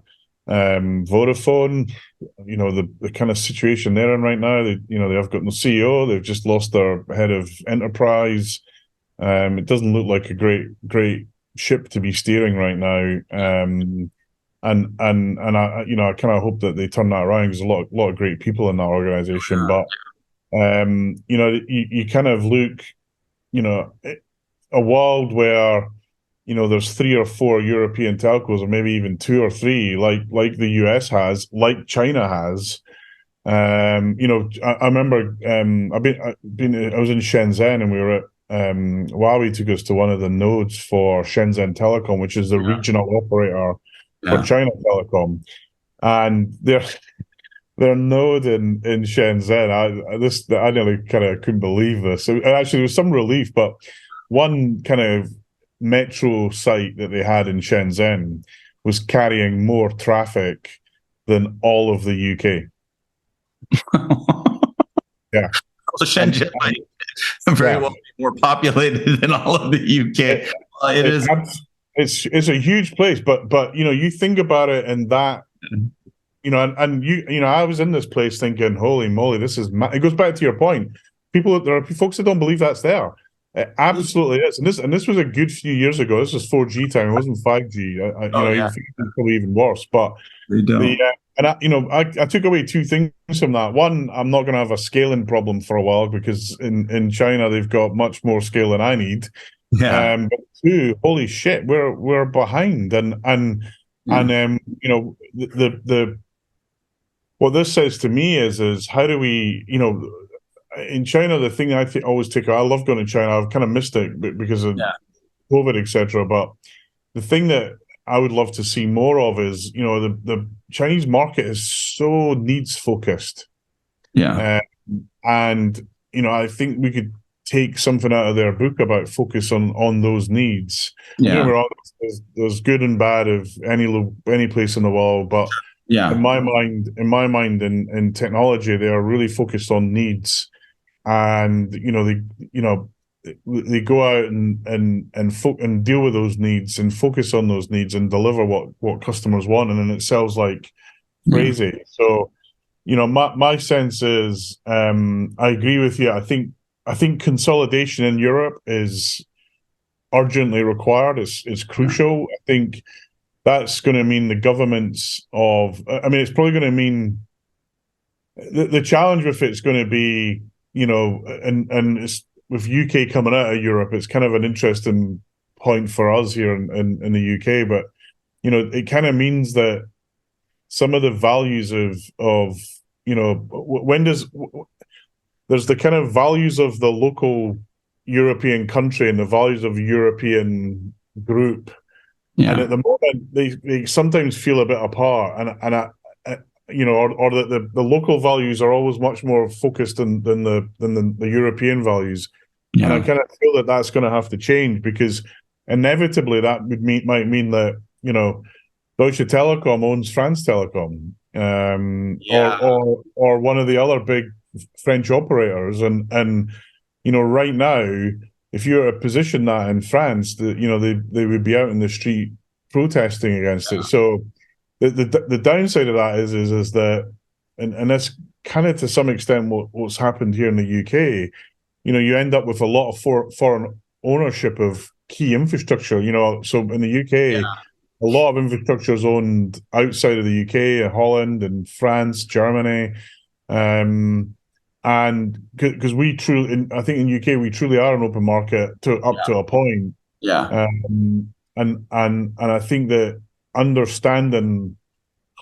Vodafone, the kind of situation they're in right now, they've got no CEO. They've just lost their head of enterprise. It doesn't look like a great ship to be steering right now. And I kind of hope that they turn that around, because there's a lot of great people in that organization. But you kind of look, a world where there's 3 or 4 European telcos, or maybe even 2 or 3, like the US has, like China has. I remember I was in Shenzhen, and we were at Huawei took us to one of the nodes for Shenzhen Telecom, which is the regional operator for China Telecom, and their node in Shenzhen. I nearly kind of couldn't believe this. Actually, there was some relief, but one kind of metro site that they had in Shenzhen was carrying more traffic than all of the UK. Yeah. So Shenzhen might very well be more populated than all of the UK. It's a huge place, but you think about it, and that I was in this place thinking, holy moly, this is it goes back to your point. There are folks that don't believe that's there. It absolutely is, and this was a good few years ago. This was 4G time; it wasn't 5G. It's probably even worse. But I took away 2 things from that. One, I'm not going to have a scaling problem for a while, because in China they've got much more scale than I need. But 2, holy shit, we're behind, what this says to me is how do we, in China, the thing I always take, I love going to China. I've kind of missed it because of COVID, etc. But the thing that I would love to see more of is, the Chinese market is so needs focused. I think we could take something out of their book about focus on those needs. There's good and bad of any place in the world, but in my mind, in technology, they are really focused on needs. And they go out and deal with those needs and focus on those needs and deliver what customers want, and then it sells like crazy. So my sense is, I agree with you. I think consolidation in Europe is urgently required. It's crucial. I think that's going to mean the governments it's probably going to mean the challenge with it's going to be, and it's, with UK coming out of Europe, it's kind of an interesting point for us here in the UK. But it kind of means that some of the values of there's the kind of values of the local European country and the values of European group, and at the moment they sometimes feel a bit apart, and or that the local values are always much more focused than the European values. And I kind of feel that that's going to have to change, because inevitably that might mean that Deutsche Telekom owns France Telecom, or one of the other big French operators, and right now, if you're to position that in France, they would be out in the street protesting against it. So the downside of that is that, and that's kind of to some extent what's happened here in the UK. You end up with a lot of foreign ownership of key infrastructure. So in the UK, a lot of infrastructure is owned outside of the UK, Holland and France, Germany, and because I think in UK we truly are an open market up to a point. Yeah. And I think that understanding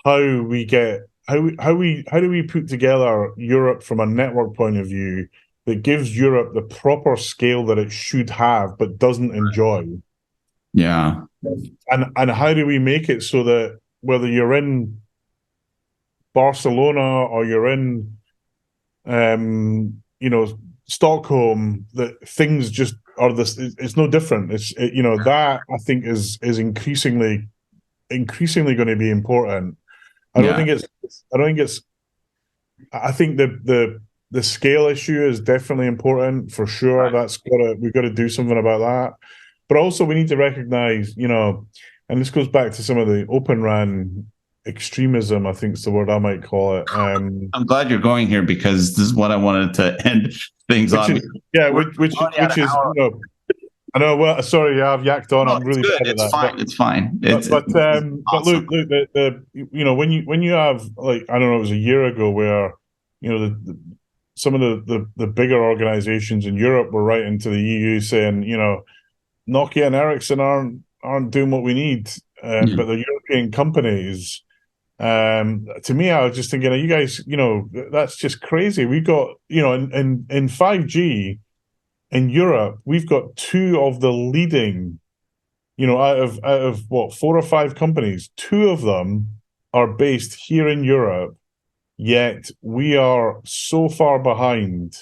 how do we put together Europe from a network point of view that gives Europe the proper scale that it should have but doesn't enjoy. Yeah. And how do we make it so that whether you're in Barcelona or you're in Stockholm, that things just are this. It's no different. That I think is increasingly going to be important. I don't think it's. I think the scale issue is definitely important for sure. We've got to do something about that. But also we need to recognize, and this goes back to some of the Open RAN extremism, I think is the word I might call it. I'm glad you're going here because this is what I wanted to end things on. Which is, I know. Well, sorry, I've yacked on. I'm really bad at that. Fine. It's fine. But look, when you have, like, I don't know, it was a year ago where some of the bigger organizations in Europe were writing to the EU saying, Nokia and Ericsson aren't doing what we need, but the European companies. To me, I was just thinking, you guys, that's just crazy. We've got, in 5G in Europe, we've got two of the leading, out of what, 4 or 5 companies, 2 of them are based here in Europe, yet we are so far behind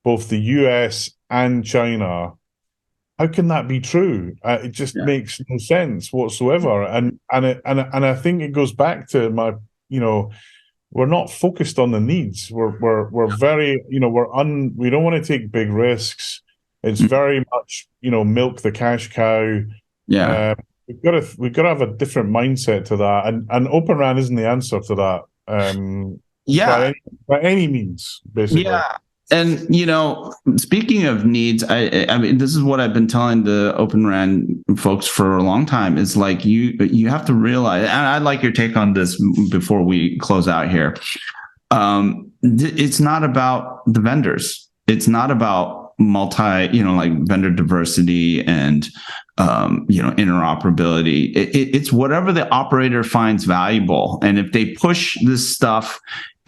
both the US and China. How can that be true? It just makes no sense whatsoever. And I think it goes back to my, we're not focused on the needs. We're very, we don't want to take big risks. It's very much, milk the cash cow. Yeah. We've got to have a different mindset to that. And Open RAN isn't the answer to that. By any means, basically. Yeah. And, speaking of needs, I mean, this is what I've been telling the Open RAN folks for a long time. It's like you have to realize, and I'd like your take on this before we close out here. It's not about the vendors. It's not about like vendor diversity and, interoperability. It's whatever the operator finds valuable. And if they push this stuff,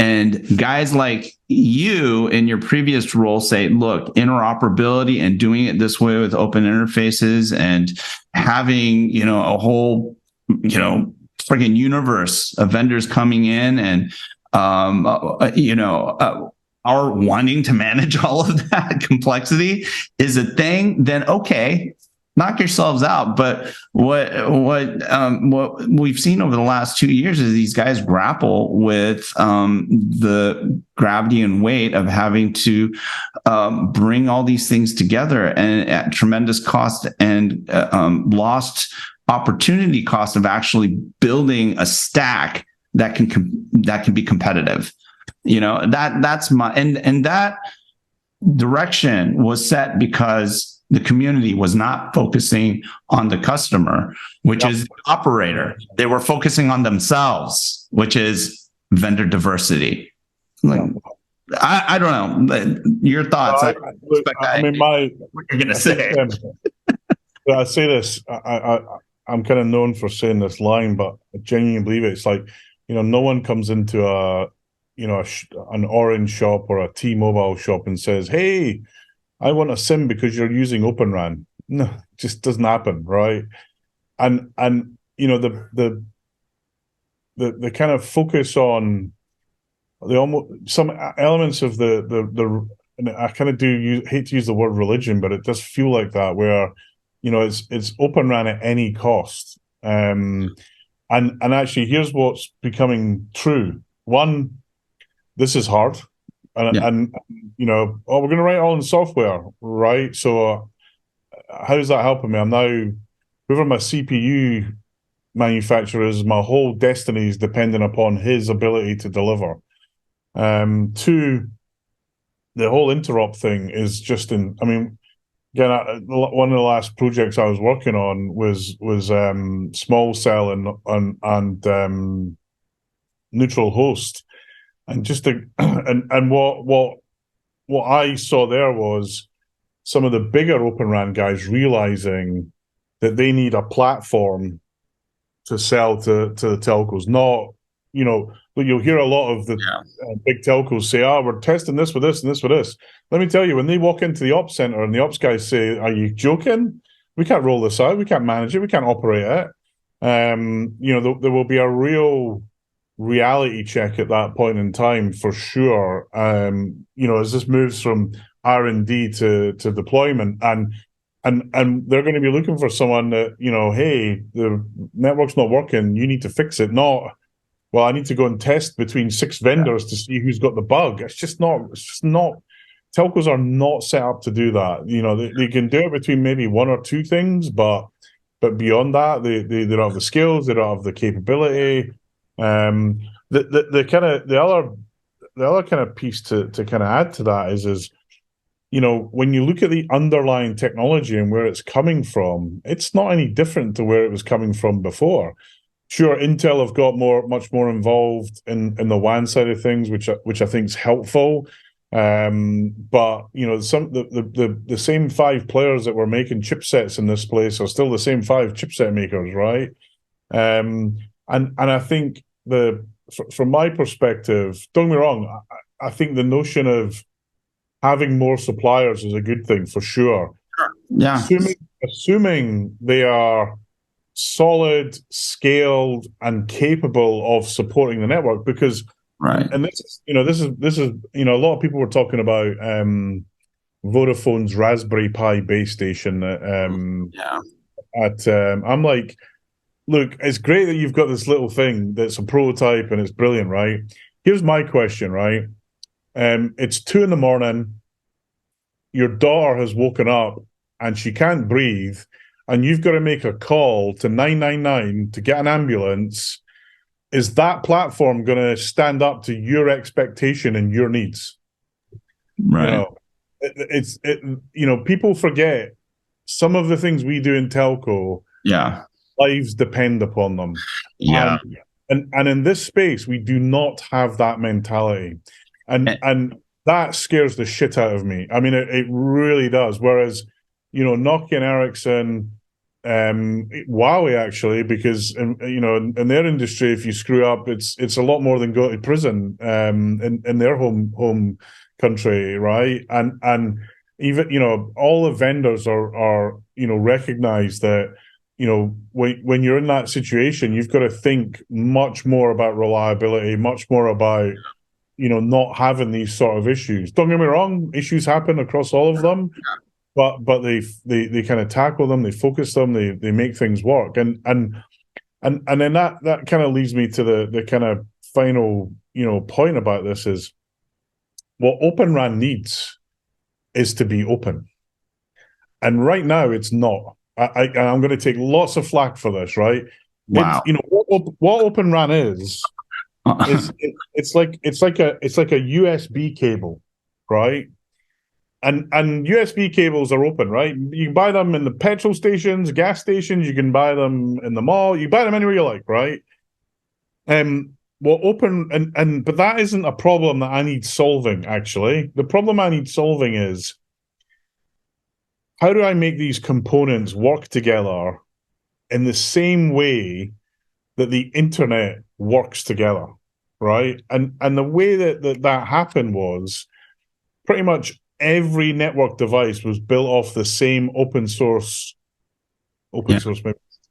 and guys like you in your previous role say, look, interoperability and doing it this way with open interfaces and having, a whole, friggin' universe of vendors coming in and, are wanting to manage all of that complexity is a thing, then okay, knock yourselves out. But what we've seen over the last 2 years is these guys grapple with the gravity and weight of having to bring all these things together, and at tremendous cost and lost opportunity cost of actually building a stack that can be competitive. That's my and that direction was set because the community was not focusing on the customer, which is the operator. They were focusing on themselves, which is vendor diversity. Like, I don't know. Your thoughts? What you're going to say. I say this. I'm kind of known for saying this line, but I genuinely believe it. It's like, no one comes into an Orange shop or a T-Mobile shop and says, "Hey, I want a SIM because you're using Open RAN." No, it just doesn't happen, right? And the kind of focus on some elements of the and I kind of hate to use the word religion, but it does feel like that, where it's Open RAN at any cost. And actually, here's what's becoming true. One, this is hard. And we're going to write all in software, right? So how is that helping me? I'm now, whoever my CPU manufacturers. My whole destiny is dependent upon his ability to deliver. Two, the whole interop thing is just again, one of the last projects I was working on was small cell and neutral host, and just and what I saw there was some of the bigger Open RAN guys realizing that they need a platform to sell to the telcos. Not, but you'll hear a lot of the big telcos say, we're testing this with this and this with this. Let me tell you, when they walk into the ops center and the ops guys say, are you joking? We can't roll this out. We can't manage it. We can't operate it. There will be a real reality check at that point in time for sure. As this moves from R&D to deployment, and they're going to be looking for someone that, hey, the network's not working, you need to fix it. Not, well, I need to go and test between 6 vendors to see who's got the bug. It's just not. Telcos are not set up to do that. They can do it between maybe 1 or 2 things, but beyond that, they don't have the skills, they don't have the capability. The other kind of piece to kind of add to that is when you look at the underlying technology and where it's coming from, it's not any different to where it was coming from before. Sure, Intel have got much more involved in the WAN side of things, which I think is helpful. But the same 5 players that were making chipsets in this place are still the same 5 chipset makers, right? And I think from my perspective, don't get me wrong, I think the notion of having more suppliers is a good thing for sure. Yeah. Assuming they are solid, scaled, and capable of supporting the network, because and this is a lot of people were talking about Vodafone's Raspberry Pi base station I'm like, look, it's great that you've got this little thing that's a prototype and it's brilliant, right? Here's my question, right? It's 2 a.m. Your daughter has woken up and she can't breathe, and you've got to make a call to 999 to get an ambulance. Is that platform going to stand up to your expectation and your needs? Right. People forget some of the things we do in telco. Yeah. Lives depend upon them. Yeah. And in this space, we do not have that mentality. And that scares the shit out of me. I mean, it really does. Whereas, Nokia and Ericsson, Huawei actually, because in their industry, if you screw up, it's a lot more than go to prison in their home country, right? And even all the vendors are recognize that when you're in that situation, you've got to think much more about reliability, much more about not having these sort of issues. Don't get me wrong, issues happen across all of them. But they kind of tackle them, they focus them, they make things work, and then that kind of leads me to the kind of final point about this is what Open RAN needs is to be open, and right now it's not. I'm going to take lots of flack for this, right? Wow. What Open RAN is it's like a USB cable, right? And USB cables are open, right? You can buy them in the petrol stations, gas stations. You can buy them in the mall. You buy them anywhere you like, right? But that isn't a problem that I need solving. Actually, the problem I need solving is how do I make these components work together in the same way that the internet works together, right? And the way that happened was pretty much every network device was built off the same open source maybe too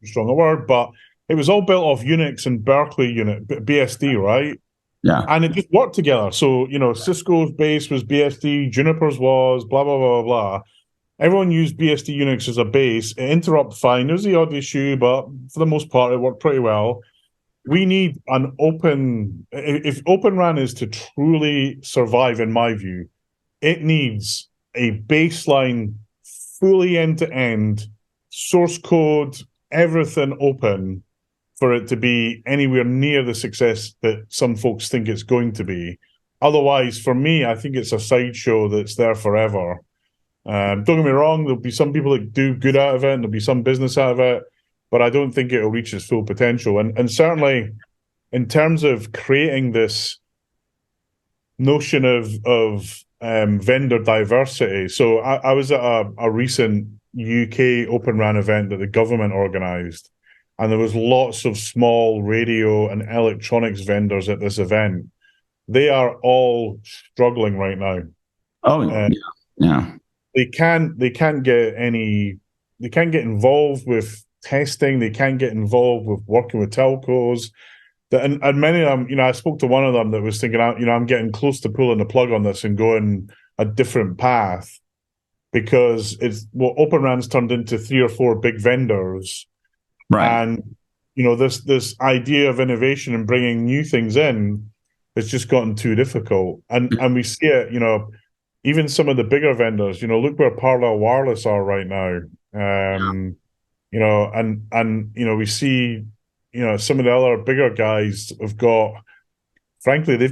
strong a word, but it was all built off Unix and Berkeley BSD, right? Yeah. And it just worked together. So, Cisco's base was BSD, Juniper's was blah, blah, blah, blah. Everyone used BSD Unix as a base. It interrupted fine. There's the odd issue, but for the most part, it worked pretty well. We need an if Open RAN is to truly survive, in my view, it needs a baseline, fully end-to-end, source code, everything open for it to be anywhere near the success that some folks think it's going to be. Otherwise, for me, I think it's a sideshow that's there forever. Don't get me wrong, there'll be some people that do good out of it, and there'll be some business out of it, but I don't think it'll reach its full potential. And certainly, in terms of creating this notion of vendor diversity. So I was at a recent UK Open RAN event that the government organised, and there was lots of small radio and electronics vendors at this event. They are all struggling right now. Oh, yeah. They can't get involved with testing. They can't get involved with working with telcos. And many of them, I spoke to one of them that was thinking, I'm getting close to pulling the plug on this and going a different path, because Open RAN's turned into 3 or 4 big vendors. Right. And, this idea of innovation and bringing new things in, it's just gotten too difficult. And we see it, even some of the bigger vendors, look where Parallel Wireless are right now. We see, some of the other bigger guys they've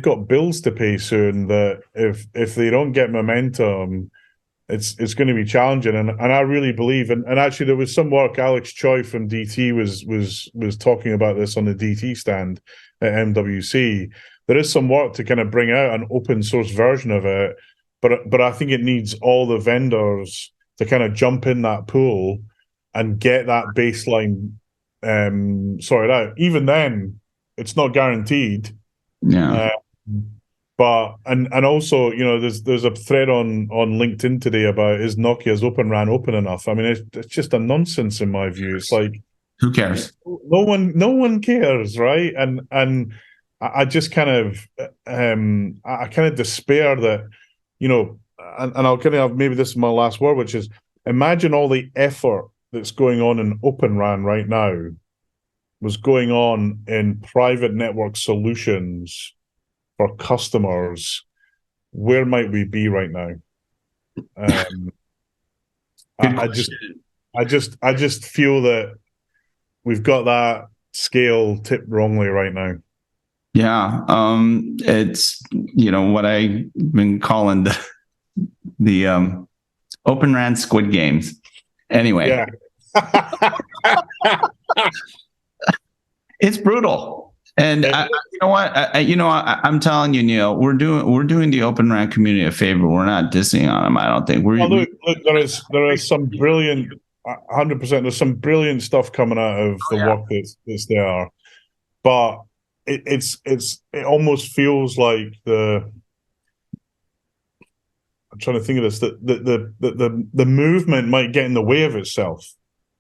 got bills to pay soon, that if they don't get momentum, it's going to be challenging. And I really believe, and actually there was some work, Alex Choi from DT was talking about this on the DT stand at MWC. There is some work to kind of bring out an open source version of it, but I think it needs all the vendors to kind of jump in that pool and get that baseline sorted out. Even then, it's not guaranteed. Yeah. But also, there's a thread on LinkedIn today about, is Nokia's Open RAN open enough? I mean, it's just a nonsense in my view. It's like, who cares? No one cares, right? And I just kind of despair that, and I'll kind of, maybe this is my last word, which is, imagine all the effort that's going on in Open RAN right now was going on in private network solutions for customers. Where might we be right now? I just feel that we've got that scale tipped wrongly right now. Yeah, it's what I've been calling the Open RAN Squid Games. Anyway, yeah. It's brutal. And you know what? I'm telling you, Neil, we're doing the Open RAN community a favor. We're not dissing on them. I don't think we're. Look, there is some brilliant, 100%. There's some brilliant stuff coming out of the work that's there, but it almost feels like I'm trying to think of this, the movement might get in the way of itself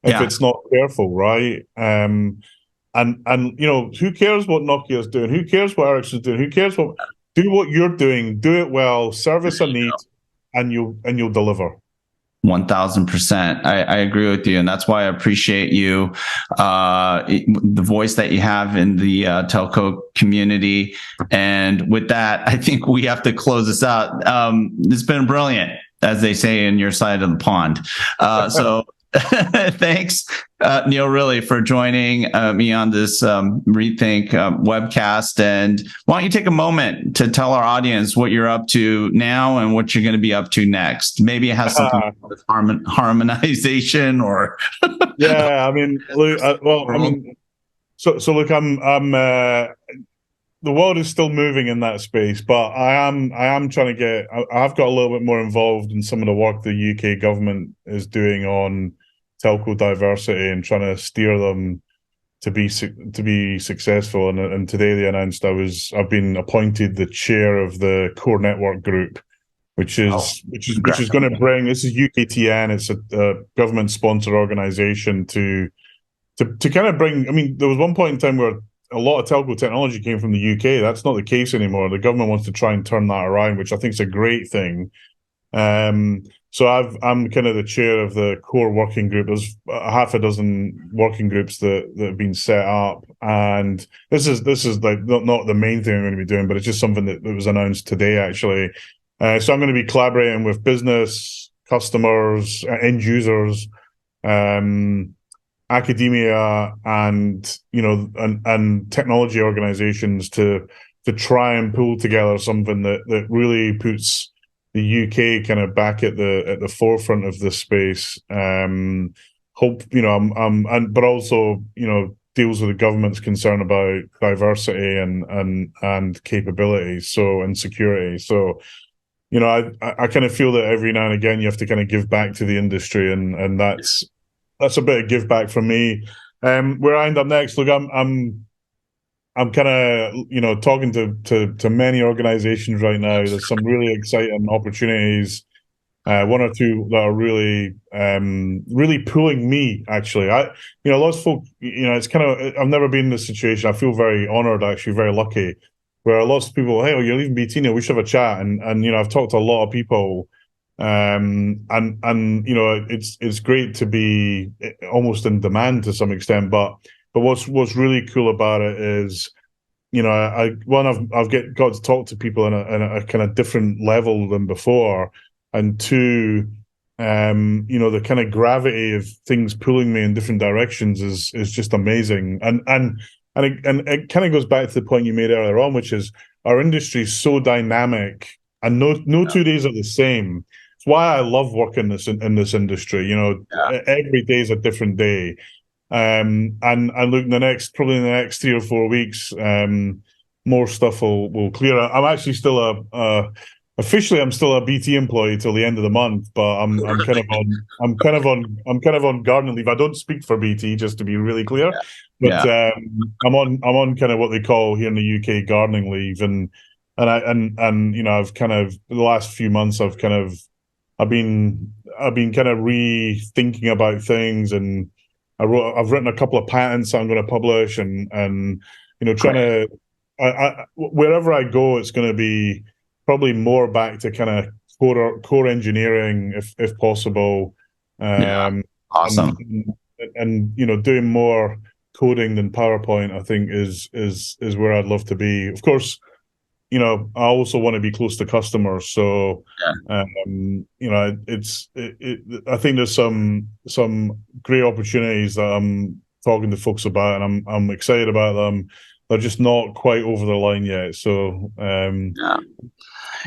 if it's not careful, right? And who cares what Nokia's doing? Who cares what Ericsson's doing? Who cares do what you're doing, do it well, service a need, and you'll deliver. 1000%. I agree with you. And that's why I appreciate you, the voice that you have in the telco community. And with that, I think we have to close this out. It's been brilliant, as they say in your side of the pond. So thanks, Neil, really, for joining me on this Rethink webcast. And why don't you take a moment to tell our audience what you're up to now and what you're going to be up to next? Maybe it has something to do with harmonization or. Yeah, I mean, look, so look, I'm the world is still moving in that space, but I am trying to I've got a little bit more involved in some of the work the UK government is doing on telco diversity and trying to steer them to be successful. And today they announced I've been appointed the chair of the core network group, which is going to bring, this is UKTN, it's a government sponsored organization to kind of bring. I mean, there was one point in time where a lot of telco technology came from the UK. That's not the case anymore. The government wants to try and turn that around, which I think is a great thing. So I'm kind of the chair of the core working group. There's a half a dozen working groups that have been set up, and this is like not the main thing I'm going to be doing, but it's just something that was announced today, actually. So I'm going to be collaborating with business, customers, end users, academia and and technology organizations to try and pull together something that really puts the UK kind of back at the forefront of this space. Hope but also deals with the government's concern about diversity and capability, and security. So I kind of feel that every now and again you have to kind of give back to the industry, and that's a bit of give back from me. Where I end up next, look, I'm kind of talking to many organizations right now. There's some really exciting opportunities, one or two that are really really pulling me, actually. Lots of folk, it's kind of, I've never been in this situation. I feel very honored, actually, very lucky, where lots of people, hey, you're leaving BT now, we should have a chat. And I've talked to a lot of people, and it's great to be almost in demand to some extent. But what's really cool about it is, I've got to talk to people in a kind of different level than before, and two, the kind of gravity of things pulling me in different directions is just amazing. And it kind of goes back to the point you made earlier on, which is our industry is so dynamic, and no 2 days are the same. It's why I love working in this industry. Every day is a different day. And look, probably in the next 3 or 4 weeks, more stuff will clear. I'm actually still officially I'm still a BT employee till the end of the month, but I'm kind of on gardening leave. I don't speak for BT, just to be really clear, but I'm on kind of what they call here in the UK gardening leave, and I've kind of, the last few months I've been kind of rethinking about things, and I've written a couple of patents I'm going to publish, and trying to, wherever I go, it's going to be probably more back to kind of core engineering, if possible. Awesome. And doing more coding than PowerPoint, I think is where I'd love to be. Of course, I also want to be close to customers. So, I think there's some great opportunities that I'm talking to folks about, and I'm excited about them. They're just not quite over the line yet. So,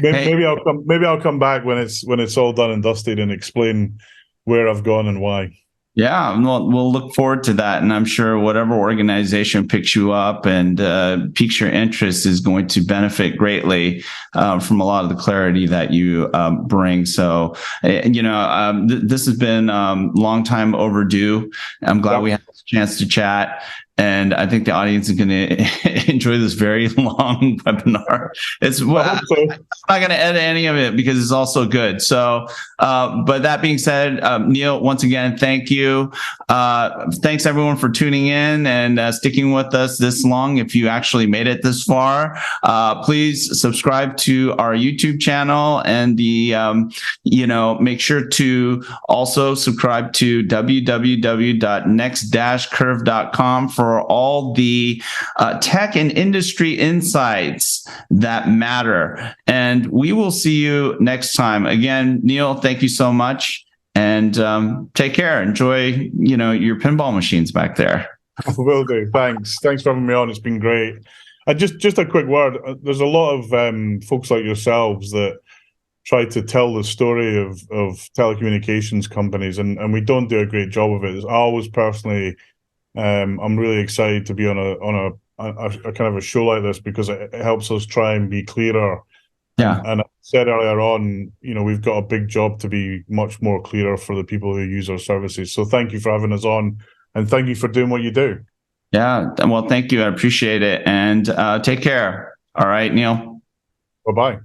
maybe I'll come back when it's all done and dusted and explain where I've gone and why. Yeah, we'll look forward to that. And I'm sure whatever organization picks you up and piques your interest is going to benefit greatly from a lot of the clarity that you bring. So, this has been long time overdue. I'm glad we had a chance to chat. And I think the audience is going to enjoy this very long webinar. I'm not going to edit any of it because it's all so good. So, but that being said, Neil, once again, thank you. Thanks everyone for tuning in and sticking with us this long. If you actually made it this far, please subscribe to our YouTube channel, and make sure to also subscribe to www.next-curve.com for all the tech and industry insights that matter. And we will see you next time. Again, Neil, thank you so much, and take care. Enjoy, your pinball machines back there. Will do. Thanks for having me on. It's been great. Just a quick word. There's a lot of folks like yourselves that try to tell the story of telecommunications companies, and we don't do a great job of it. I always personally, I'm really excited to be on a kind of a show like this, because it helps us try and be clearer. Yeah. And I said earlier on, we've got a big job to be much more clearer for the people who use our services. So thank you for having us on, and thank you for doing what you do. Yeah. Well, thank you. I appreciate it. And take care. All right, Neil. Bye-bye.